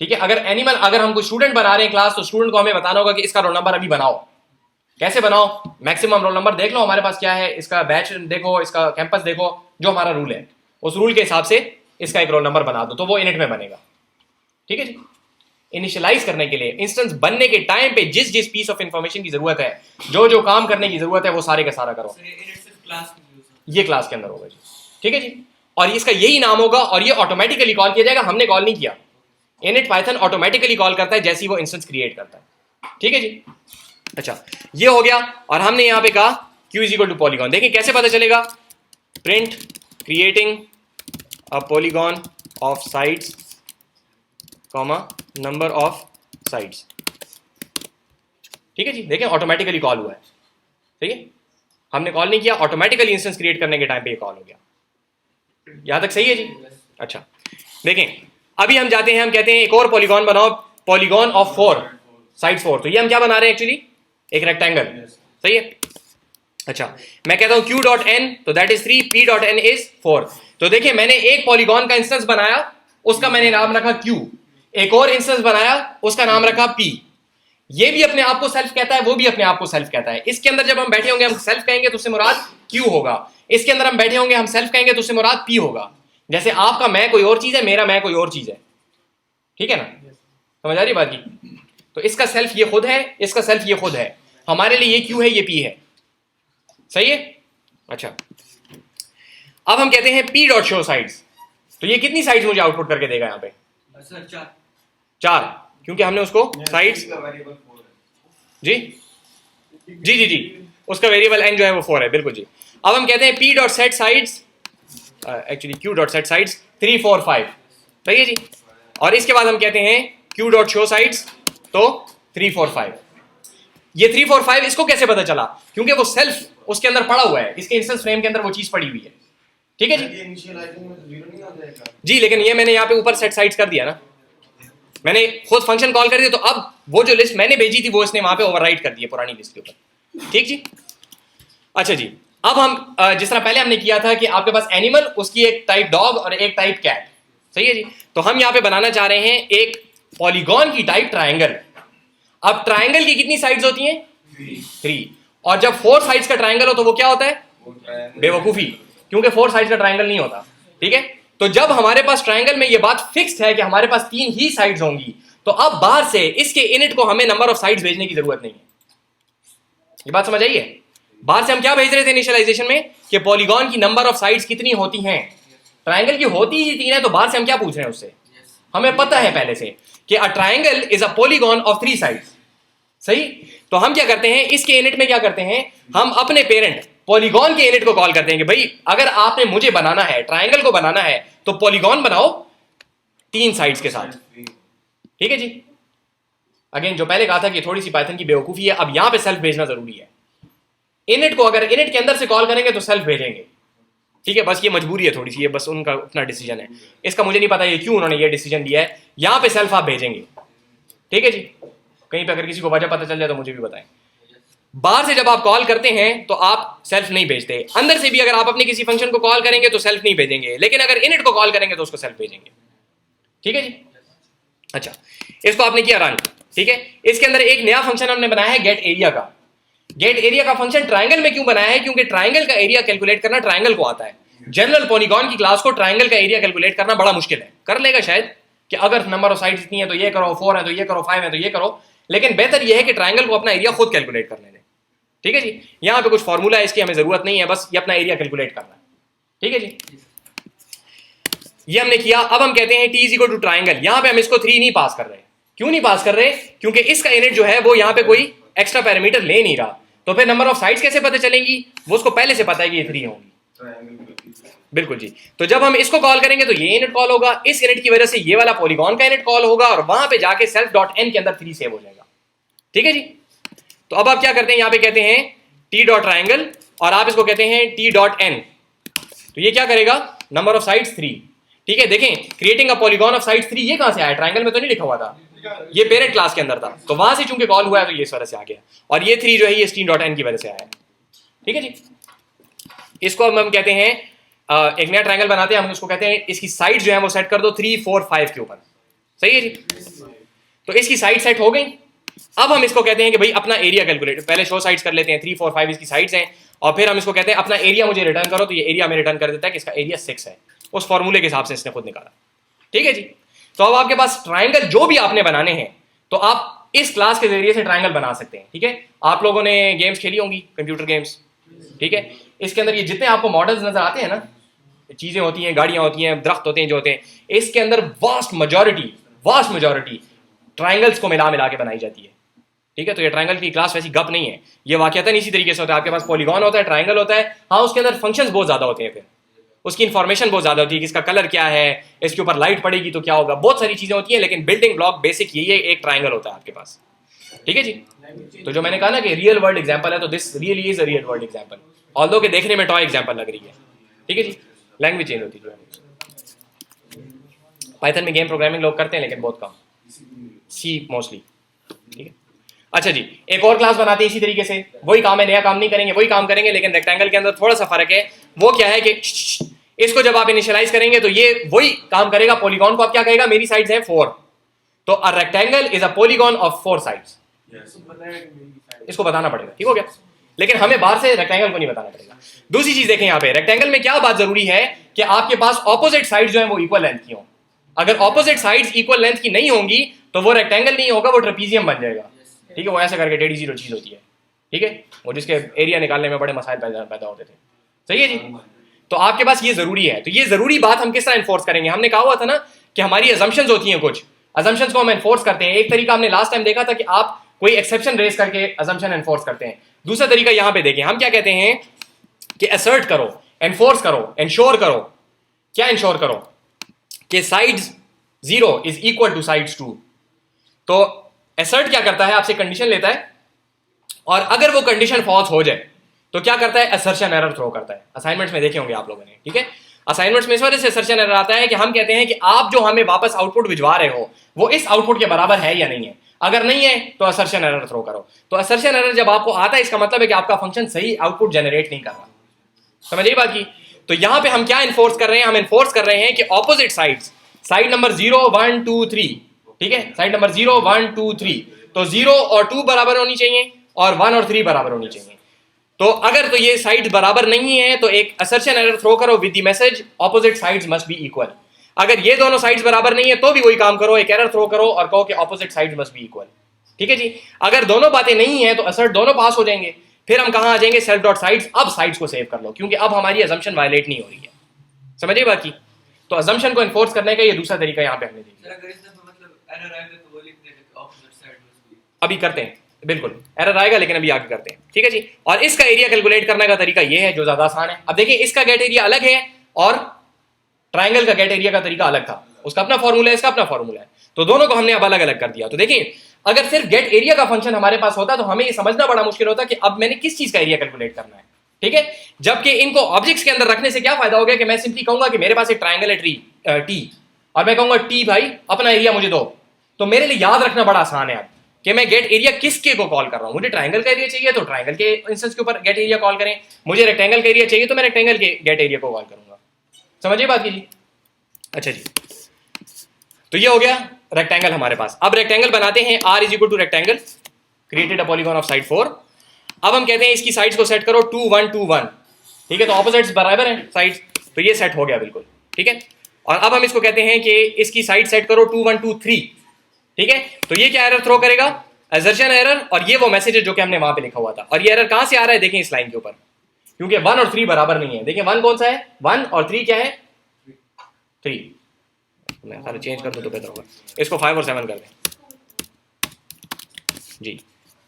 ठीक है, अगर हम कोई स्टूडेंट बना रहे हैं क्लास, तो स्टूडेंट को हमें बताना होगा कि इसका रोल नंबर अभी बनाओ। कैसे बनाओ? मैक्सिमम रोल नंबर देख लो हमारे पास क्या है, इसका बैच देखो, इसका कैंपस देखो, जो हमारा रूल है उस रूल के हिसाब से इसका एक रोल नंबर बना दो, तो वो इनिट में बनेगा। ठीक है जी, इनिशियलाइज करने के लिए इंस्टेंस बनने के टाइम पे जिस जिस पीस ऑफ इंफॉर्मेशन की जरूरत है, जो जो काम करने की जरूरत है, वो सारे का सारा करो। ये क्लास के अंदर होगा जी। ठीक है जी, और इसका यही नाम होगा और ये ऑटोमेटिकली कॉल किया जाएगा, हमने कॉल नहीं किया। इनिट पाइथन ऑटोमेटिकली कॉल करता है जैसे ही वो इंस्टेंस क्रिएट करता है। ठीक है जी, अच्छा ये हो गया। और हमने यहां पे कहा q is equal to polygon. देखिए कैसे पता चलेगा? Print creating a polygon of sides comma number of sides. ठीक है जी, देखिए ऑटोमेटिकली कॉल हुआ है। ठीक है, हमने कॉल नहीं किया, ऑटोमेटिकली इंस्टेंस क्रिएट करने के टाइम पे ये कॉल हो गया। यहां तक सही है जी? अच्छा देखें, अभी हम जाते हैं, हम कहते हैं एक और पॉलीगॉन बनाओ, पॉलीगॉन ऑफ 4 साइड 4। तो ये हम क्या बना रहे हैं? एक्चुअली एक रेक्टेंगल। सही है, अच्छा मैं कहता हूं q डॉट n, तो that is 3, p dot n is 4। तो देखिए मैंने एक पॉलीगॉन का इंस्टेंस बनाया, उसका मैंने नाम रखा q, एक और इंस्टेंस बनाया, उसका नाम रखा p। ये भी अपने आप को सेल्फ कहता है, वो भी अपने आप को सेल्फ कहता है। इसके अंदर जब हम बैठे होंगे हम सेल्फ कहेंगे तो उससे मुराद q होगा, इसके अंदर हम बैठे होंगे हम सेल्फ कहेंगे तो उससे मुराद p होगा। जैसे आपका मैं कोई और चीज है, मेरा मैं कोई और चीज है। ठीक है ना, समझ आ रही बात की? तो इसका सेल्फ ये खुद है, इसका सेल्फ ये खुद है, हमारे लिए ये q है, ये p है। सही है, अच्छा अब हम कहते हैं p डॉट शो साइड्स। तो ये कितनी साइड्स मुझे आउटपुट करके देगा यहाँ पे? सर 4, क्योंकि हमने उसको साइड्स जी जी जी जी उसका वेरिएबल n जो है वो 4 है। बिल्कुल जी। अब हम कहते हैं p dot set sides, actually q dot set sides 3 4 5। सही है जी, और इसके बाद हम कहते हैं q डॉट शो साइड्स, तो 3 4 5। ये 3 4 5 इसको कैसे पता चला? क्योंकि वो सेल्फ उसके अंदर पड़ा हुआ है, इसके इंस्टेंस फ्रेम के अंदर वो चीज पड़ी हुई है। ठीक है जी, ये इनिशियलाइजिंग में तो 0 नहीं आ जाएगा जी, लेकिन ये मैंने यहाँ पे ऊपर सेट साइड्स कर दिया ना, मैंने खुद फंक्शन कॉल कर दिया, तो अब वो जो लिस्ट मैंने भेजी थी वो इसने वहां पे ओवरराइट कर दी है पुरानी लिस्ट के ऊपर। ठीक जी, अच्छा जी, अब हम जिस तरह पहले हमने किया था कि आपके पास एनिमल, उसकी एक टाइप डॉग और एक टाइप कैट। सही है जी, तो हम यहाँ पे बनाना चाह रहे हैं एक पॉलीगॉन की टाइप ट्राइंगल। अब ट्राइंगल की कितनी साइड्स होती हैं? 3। और जब 4 साइड्स का ट्राइंगल हो तो वो क्या होता है? बेवकूफी, क्योंकि 4 साइड्स का ट्राइंगल नहीं होता। ठीक है, तो जब हमारे पास ट्राइंगल में ये बात फिक्स्ड है कि हमारे पास 3 ही साइड्स होंगी, तो अब बाहर से इसके इनिट को हमें नंबर ऑफ साइड्स भेजने की जरूरत नहीं है। ये बात समझ आई है? बाहर से हम क्या भेज रहे थे इनिशियलाइजेशन में कि पॉलीगॉन की नंबर ऑफ साइड्स कितनी होती हैं? ट्राइंगल की होती ही 3 है, तो बाहर से हम क्या पूछ रहे हैं उससे? हमें पता है पहले से कि a triangle is a polygon of 3 sides. सही, तो हम क्या करते हैं, इसके इनिट में क्या करते हैं, हम अपने पेरेंट पॉलीगॉन के इनिट को कॉल करते हैं कि भाई अगर आपने मुझे बनाना है, ट्राइंगल को बनाना है, तो पॉलीगॉन बनाओ 3 साइड्स के साथ। ठीक है जी, अगेन जो पहले कहा था कि थोड़ी सी पाइथन की बेवकूफी है, अब यहां पे सेल्फ भेजना जरूरी है। इनिट को अगर इनिट के अंदर से कॉल करेंगे तो सेल्फ भेजेंगे। ठीक है, बस ये मजबूरी है थोड़ी सी, ये बस उनका अपना डिसीजन है, इसका मुझे नहीं पता ये क्यों उन्होंने ये डिसीजन लिया है। यहां पे सेल्फ आप भेजेंगे। ठीक है जी, कहीं पे अगर किसी को वजह पता चल जाए तो मुझे भी बताएं। बाहर से जब आप कॉल करते हैं तो आप सेल्फ नहीं भेजते, अंदर से भी अगर आप अपने किसी फंक्शन को कॉल करेंगे तो सेल्फ नहीं भेजेंगे, लेकिन अगर इनिट को कॉल करेंगे तो उसको सेल्फ भेजेंगे। ठीक है जी, अच्छा इसको आपने किया रन। ठीक है, इसके अंदर एक नया फंक्शन हमने बनाया है गेट एरिया का। गेट एरिया का फंक्शन ट्राइंगल में क्यों बनाया है? क्योंकि ट्राइंगल का एरिया कैलकुलेट करना ट्राइंगल को आता है। जनरल पॉलीगॉन की क्लास को ट्राइंगल का एरिया कैलकुलेट करना बड़ा मुश्किल है। कर लेगा शायद कि अगर नंबर ऑफ साइड्स इतनी है तो ये करो, 4 है तो ये करो, 5 है तो ये करो, लेकिन बेहतर यह है कि ट्राइंगल को अपना एरिया खुद कैलकुलेट कर लें। ठीक है जी। यहाँ पे कुछ फॉर्मूला है, इसकी हमें जरूरत नहीं है, बस ये अपना एरिया कैलकुलेट करना है। ठीक है जी, ये हमने किया। अब हम कहते हैं t is equal to triangle. यहाँ पे हम इसको 3 नहीं पास कर रहे। क्यों नहीं पास कर रहे? क्योंकि इसका यूनिट जो है वो यहाँ पे कोई एक्स्ट्रा पैरामीटर ले नहीं रहा। तो फिर नंबर ऑफ साइड्स कैसे पता चलेंगी? वो उसको पहले से पता है कि ये 3 होंगी। बिल्कुल जी। तो जब हम इसको कॉल करेंगे तो ये यूनिट कॉल होगा, इस यूनिट की वजह से ये वाला पॉलीगॉन का यूनिट कॉल होगा और वहां पे जाके सेल्फ डॉट एन के अंदर 3 सेव हो जाएगा। ठीक है जी। तो अब आप क्या करते हैं, यहाँ पे कहते हैं टी डॉट ट्राइंगल और आप इसको कहते हैं टी डॉट एन। तो ये क्या करेगा? Number of sides 3। ठीक है, देखें creating a polygon of sides 3 ये कहां से आया? ट्राइंगल में तो नहीं लिखा हुआ था, ये पेरेंट क्लास के अंदर था, तो वहां से चूंकि कॉल हुआ है तो ये इस वजह से आ गया। और ये 3 जो है ये टी डॉट एन की वजह से आया है। ठीक है जी। इसको अब हम कहते हैं एक नया ट्राइंगल बनाते हैं, हम उसको कहते हैं इसकी साइड जो है वो सेट कर दो 3, 4, 5 के ऊपर। सही है जी। तो इसकी साइड सेट हो गई। अब हम इसको कहते हैं कि भाई अपना एरिया कैलकुलेट, पहले शो साइड्स कर लेते हैं, 3, 4, 5 इसकी साइड्स हैं और फिर हम इसको कहते हैं अपना एरिया मुझे रिटर्न करो। तो ये एरिया में रिटर्न कर देता है कि इसका एरिया 6 है, उस फॉर्मूले के हिसाब से इसने खुद निकाला। ठीक है जी। तो अब आपके पास ट्राइंगल जो भी आपने बनाने हैं तो आप इस क्लास के जरिए से ट्राइंगल बना सकते हैं। ठीक है, आप लोगों ने गेम्स खेली होंगी, कंप्यूटर गेम्स। ठीक है, इसके अंदर ये जितने आपको मॉडल्स नजर आते हैं ना, चीजें होती हैं, गाड़ियां होती हैं, दरख्त होते हैं जो होते हैं, इसके अंदर वास्ट मेजॉरिटी ट्राइंगल्स को मिला मिला के बनाई जाती है। ठीक है, तो ये ट्राइंगल की क्लास वैसी गप नहीं है, ये वाकयातन इसी तरीके से होता है। आपके पास पॉलीगॉन होता है, ट्राइंगल होता है, हाँ उसके अंदर फंक्शंस बहुत ज्यादा होते हैं, फिर उसकी इंफॉर्मेशन बहुत ज्यादा होती है कि इसका कलर क्या है, इसके ऊपर लाइट पड़ेगी तो क्या होगा, बहुत सारी चीजें होती हैं, लेकिन बिल्डिंग ब्लॉक बेसिक यही है, एक ट्राइंगल होता है आपके पास। ठीक है जी। तो जो मैंने कहा ना कि रियल वर्ल्ड एग्जांपल है, तो this really is a real world example, although के देखने में टॉय एग्जांपल लग रही है। ठीक है जी, लैंग्वेज चेंज होती है। पाइथन में गेम प्रोग्रामिंग लोग करते हैं लेकिन बहुत कम, सी मोस्टली। ठीक है, अच्छा जी, एक और क्लास बनाते हैं इसी तरीके से, वही काम है, नया काम नहीं करेंगे, वही काम करेंगे, लेकिन रेक्टेंगल के अंदर थोड़ा सा फर्क है। वो क्या है कि इसको जब आप इनिशियलाइज करेंगे तो ये वही काम करेगा। पॉलीगॉन को आप क्या कहेगा? मेरी साइड्स हैं 4, तो a rectangle is a polygon of 4 sides. इसको बताना पड़ेगा, ठीक हो गया, लेकिन हमें बाहर से रेक्टेंगल को नहीं बताना पड़ेगा। दूसरी चीज देखें यहाँ पे, रेक्टेंगल में क्या बात जरूरी है कि आपके पास ऑपोजिट साइड जो है वो इक्वल लेंथ की हो। अगर ऑपोजिट साइड्स इक्वल लेंथ की नहीं होंगी तो वो रेक्टेंगल नहीं होगा, वो ट्रेपीजियम बन जाएगा। ठीक है, वो ऐसे करके टेढ़ी जीरो चीज होती है। ठीक है, वो जिसके एरिया निकालने में बड़े मसाइल पैदा होते थे। सही है जी। तो आपके पास ये जरूरी है। तो ये जरूरी बात हम किस तरह एनफोर्स करेंगे? हमने कहा हुआ था ना कि हमारी अजम्पशंस होती हैं, कुछ अजम्पशंस को हम एनफोर्स करते हैं। एक तरीका हमने लास्ट टाइम देखा था कि आप कोई एक्सेप्शन रेस करके अजम्पशन एनफोर्स करते हैं। दूसरा तरीका यहां पे देखें, हम क्या कहते हैं कि असर्ट करो, एनफोर्स करो, इंश्योर करो। क्या इंश्योर करो? कि sides 0 is equal two sides 2। तो असर्ट क्या करता है? आपसे कंडीशन लेता है और अगर वो कंडीशन फॉल्स हो जाए तो क्या करता है? असर्शन एरर थ्रो करता है। असाइनमेंट्स में देखे होंगे आप लोगों ने। ठीक है, असाइनमेंट्स में इस वजह से असर्शन एरर आता है कि हम कहते हैं कि आप जो हमें वापस आउटपुट भिजवा रहे हो वो इस आउटपुट के बराबर है या नहीं है। अगर नहीं है तो असर्शन एरर थ्रो करो। तो असर्शन एरर जब आपको आता है इसका मतलब है कि आपका फंक्शन सही आउटपुट जनरेट नहीं कर रहा। समझिए बात की। तो यहां पे हम क्या इन्फोर्स कर रहे हैं? हम इन्फोर्स कर रहे हैं कि ऑपोजिट साइड्स, साइड नंबर 0, 1, 2, 3, ठीक है, साइड नंबर 0, 1, 2, 3, तो 0 और 2 बराबर होनी चाहिए और 1 और 3 बराबर होनी चाहिए। तो अगर तो ये साइड बराबर नहीं है तो एक असर्शन एरर थ्रो करो with the message opposite sides must be equal. अगर ये दोनों साइड्स बराबर नहीं है तो भी वही काम करो, एक एरर थ्रो करो और कहो कि opposite sides must be equal. ठीक है जी। अगर दोनों बातें नहीं है तो असर्ट दोनों पास हो जाएंगे। फिर हम कहां आ जाएंगे? Self dot sides. अब साइड्स को सेव कर लो क्योंकि अब हमारी अजम्पशन वायलेट नहीं हो रही है। समझिए बात की। तो अजम्पशन को एनफोर्स करने का ये दूसरा तरीका यहाँ पे हमने देखा। अगर इस दफा मतलब एरर आएगा तो वो लिख देगा ऑपोजिट साइड मस्ट बी। अभी करते हैं, बिल्कुल एरर आएगा लेकिन अभी आगे करते हैं। ठीक है जी। और इसका एरिया कैलकुलेट करने का तरीका ये है जो ज्यादा आसान है। अब देखिए इसका गेट एरिया अलग है और ट्राइंगल का गेट एरिया का तरीका अलग था। उसका अपना फॉर्मूला है, इसका अपना फॉर्मूला है, तो दोनों को हमने अब अलग अलग कर दिया। तो देखिए अगर सिर्फ गेट एरिया का फंक्शन हमारे पास होता तो हमें ये समझना बड़ा मुश्किल होता कि अब मैंने किस चीज का एरिया कैलकुलेट करना है। ठीक है, जबकि इनको ऑब्जेक्ट्स के अंदर रखने से क्या फायदा हो गया कि मैं सिंपली कहूंगा कि मेरे पास एक ट्राइंगल है टी और मैं कहूंगा टी भाई अपना एरिया मुझे दो। तो मेरे लिए याद रखना बड़ा आसान है अब कि मैं गेट एरिया किसके को कॉल कर रहा हूं। मुझे ट्राइंगल का एरिया चाहिए तो ट्राइंगल के इंस्टेंस के ऊपर गेट एरिया कॉल करें, मुझे रेक्टेंगल का एरिया चाहिए तो मैं रेक्टेंगल के गेट एरिया को कॉल करूंगा। समझिए बात कीजिए। अच्छा जी, तो ये हो गया रेक्टेंगल हमारे पास। अब रेक्टेंगल बनाते हैं, r is equal to rectangle created a polygon of side 4। अब हम कहते हैं इसकी साइड्स को सेट करो 2, 1, 2, 1। ठीक है, तो ऑपोजिट्स बराबर हैं साइड्स, तो ये सेट हो गया बिल्कुल। ठीक है, और अब हम इसको कहते हैं कि इसकी साइड सेट करो 2, 1, 2, 3। ठीक है, तो ये क्या एरर थ्रो करेगा? assertion एरर, और ये वो मैसेज है जो कि हमने वहां पे लिखा हुआ था। और ये एरर कहां से आ रहा है देखें इस लाइन के ऊपर, क्योंकि 1 और 3 बराबर नहीं है। देखें 1 कौन सा है, 1 और 3 क्या है, 3। मैं सारे चेंज कर दूं तो बेहतर होगा, इसको 5 और 7 कर दें जी।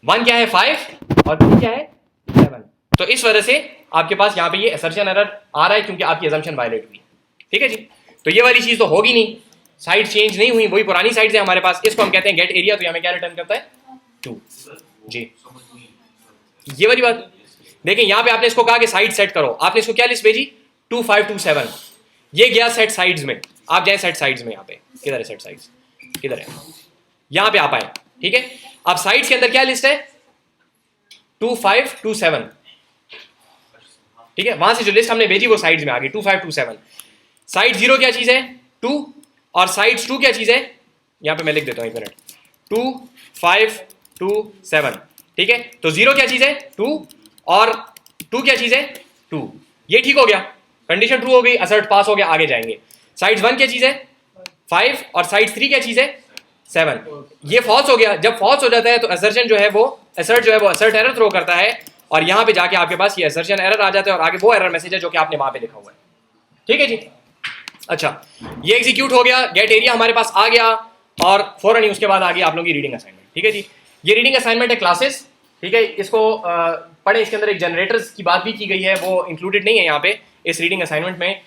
1 क्या है 5 और 3 क्या है 7। तो इस वजह से आपके पास यहाँ पे ये असर्शन एरर आ रहा है, क्योंकि आपकी अजम्पशन वायलेट हुई। ठीक है जी, तो ये वाली चीज तो होगी नहीं, साइड चेंज नहीं हुई, वही पुरानी साइड है हमारे पास। इसको हम कहते हैं गेट एरिया, तो हमें क्या रिटर्न करता है 2 जी। ये वाली बात देखें, यहाँ पे आपने इसको कहा कि साइड सेट करो, आपने इसको क्या लिस्ट भेजी 2 5 2 7, ये गया सेट साइड्स में। आप जाए सेट साइड्स में, यहाँ पे किधर है सेट साइड्स, किधर है, यहाँ पे आप आए। ठीक है, अब साइड्स के अंदर क्या लिस्ट है 2 5 2 7। ठीक है, वहां से जो लिस्ट हमने भेजी वो साइड्स में आ गई 2 5 2 7। साइड 0 क्या चीज है 2, और साइड्स 2 क्या चीज है, यहां पे मैं लिख देता हूं 1 मिनट, 2 5 2 7। ठीक है, तो 0 क्या चीज है 2, और 2 क्या चीज है 2। ये ठीक हो गया, कंडीशन ट्रू हो गई, असर्ट पास हो गया, आगे जाएंगे। साइड्स 1 क्या चीज है 5, और साइड्स 3 क्या चीज है 7। ये फॉल्स हो गया। जब फॉल्स हो जाता है तो असर्शन जो है वो असर्ट जो है वो असर्ट एरर थ्रो करता है, और यहां पे जाके आपके पास ये असर्शन एरर आ जाता है, और आगे वो एरर मैसेज है जो कि आपने वहां पे लिखा हुआ है। ठीक है जी, अच्छा ये एग्जीक्यूट हो गया, गेट एरिया हमारे पास आ गया, और फौरन ही उसके बाद आ गया आप लोगों की रीडिंग असाइनमेंट। ठीक है जी, ये रीडिंग असाइनमेंट है क्लासेस। ठीक है, इसको पढ़े, इसके अंदर एक जनरेटर्स की बात भी की गई है, वो इंक्लूडेड नहीं है यहाँ पे इस रीडिंग असाइनमेंट में।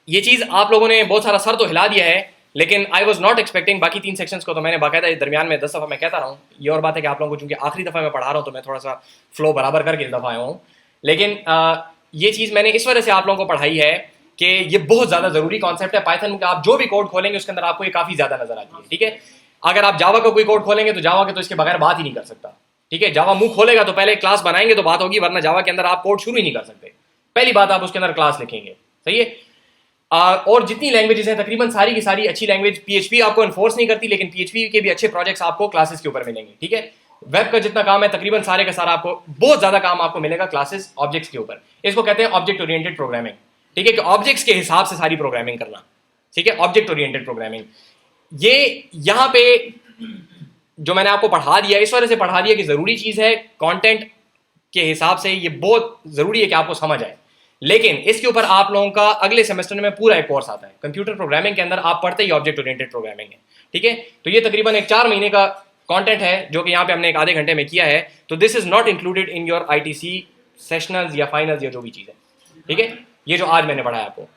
ये चीज़ आप लोगों ने बहुत सारा सर तो हिला दिया है, लेकिन आई वॉज नॉट एक्सपेक्टिंग। बाकी 3 सेक्शंस को तो मैंने बाकायदा दरमियान में 10 दफ़ा मैं कहता रहा हूँ। ये और बात है कि आप लोगों को चूंकि आखिरी दफ़ा मैं पढ़ा रहा हूँ तो मैं थोड़ा सा फ्लो बराबर करके इस दफ़ा आया हूँ, लेकिन ये चीज़ मैंने इस वजह से आप लोगों को पढ़ाई है कि ये बहुत ज़्यादा ज़रूरी कॉन्सेप्ट है। पाइथन का आप जो भी कोड खोलेंगे उसके अंदर आपको ये काफ़ी ज़्यादा नजर आती है। ठीक है, अगर आप जावा का कोई कोड खोलेंगे तो जावा के तो इसके बगैर बात ही नहीं कर सकता। ठीक है, जावा मुंह खोलेगा तो पहले क्लास बनाएंगे तो बात होगी, वरना जावा के अंदर आप कोड शुरू ही नहीं कर सकते। पहली बात आप उसके अंदर क्लास लिखेंगे, सही है। और जितनी लैंग्वेजेस हैं तकरीबन सारी की सारी अच्छी लैंग्वेज, पीएचपी आपको एनफोर्स नहीं करती, लेकिन पीएचपी के भी अच्छे प्रोजेक्ट्स आपको क्लासेस के ऊपर मिलेंगे। ठीक है, वेब का जितना काम है तकरीबन सारे का सारा आपको बहुत ज्यादा काम आपको मिलेगा क्लासेस ऑब्जेक्ट्स के ऊपर। इसको कहते हैं ऑब्जेक्ट ओरिएंटेड प्रोग्रामिंग। ठीक है, कि ऑब्जेक्ट्स के हिसाब से सारी प्रोग्रामिंग करना। ठीक है, ऑब्जेक्ट ओरिएंटेड प्रोग्रामिंग। ये यहाँ पे जो मैंने आपको पढ़ा दिया इस वजह से पढ़ा दिया कि जरूरी चीज है, कंटेंट के हिसाब से ये बहुत जरूरी है कि आपको समझ आए। लेकिन इसके ऊपर आप लोगों का अगले सेमेस्टर में पूरा एक कोर्स आता है कंप्यूटर प्रोग्रामिंग के अंदर, आप पढ़ते ही ऑब्जेक्ट ओरिएंटेड प्रोग्रामिंग है। ठीक है, तो ये तकरीबन एक 4 महीने का कंटेंट है जो कि यहाँ पे हमने एक आधे घंटे में किया है। तो this is not included in your ITC sessionals या फाइनल्स या जो भी चीज़ है। ठीक है, ये जो आज मैंने पढ़ाया आपको,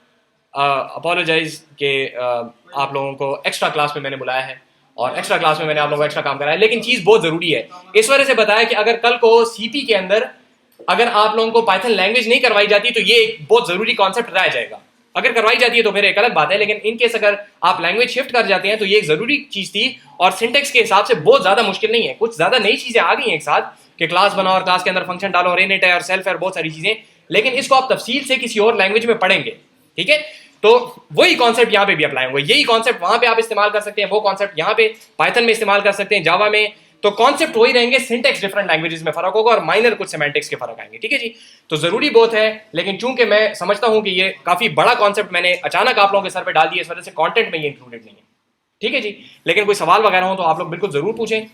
अपोलोजाइज के आप लोगों को एक्स्ट्रा क्लास में मैंने बुलाया है, और एक्स्ट्रा क्लास में मैंने आप लोगों को एक्स्ट्रा काम कराया, लेकिन चीज़ बहुत ज़रूरी है। इस वजह से बताया कि अगर कल को सीपी के अंदर अगर आप लोगों को पाइथन लैंग्वेज नहीं करवाई जाती तो ये एक बहुत जरूरी कॉन्सेप्ट रह जाएगा। अगर करवाई जाती है तो फिर एक अलग बात है, लेकिन इन केस अगर आप लैंग्वेज शिफ्ट कर जाते हैं तो ये एक जरूरी चीज थी, और सिंटेक्स के हिसाब से बहुत ज्यादा मुश्किल नहीं है। कुछ ज्यादा नई चीजें आ गई हैं एक साथ कि क्लास बनाओ और क्लास के अंदर फंक्शन डालो और इनिट है और सेल्फ है और बहुत सारी चीजें, लेकिन इसको आप तफसील से किसी और लैंग्वेज में पढ़ेंगे। ठीक है, तो वही कॉन्सेप्ट यहाँ पे भी अप्लाई होंगे, यही कॉन्सेप्ट वहां पे आप इस्तेमाल कर सकते हैं, वो कॉन्सेप्ट यहाँ पे पाइथन में इस्तेमाल कर सकते हैं, जावा में। तो कॉन्सेप्ट वही रहेंगे, सिंटेक्स डिफरेंट लैंग्वेजेस में फर्क होगा और माइनर कुछ सेमेंटिक्स के फर्क आएंगे। ठीक है जी, तो जरूरी बहुत है, लेकिन चूंकि मैं समझता हूं कि ये काफी बड़ा कॉन्सेप्ट मैंने अचानक आप लोगों के सर पे डाल दिया, इस वजह से कंटेंट में ये इंक्लूडेड नहीं है। ठीक है जी, लेकिन कोई सवाल वगैरह हो तो आप लोग बिल्कुल जरूर पूछें।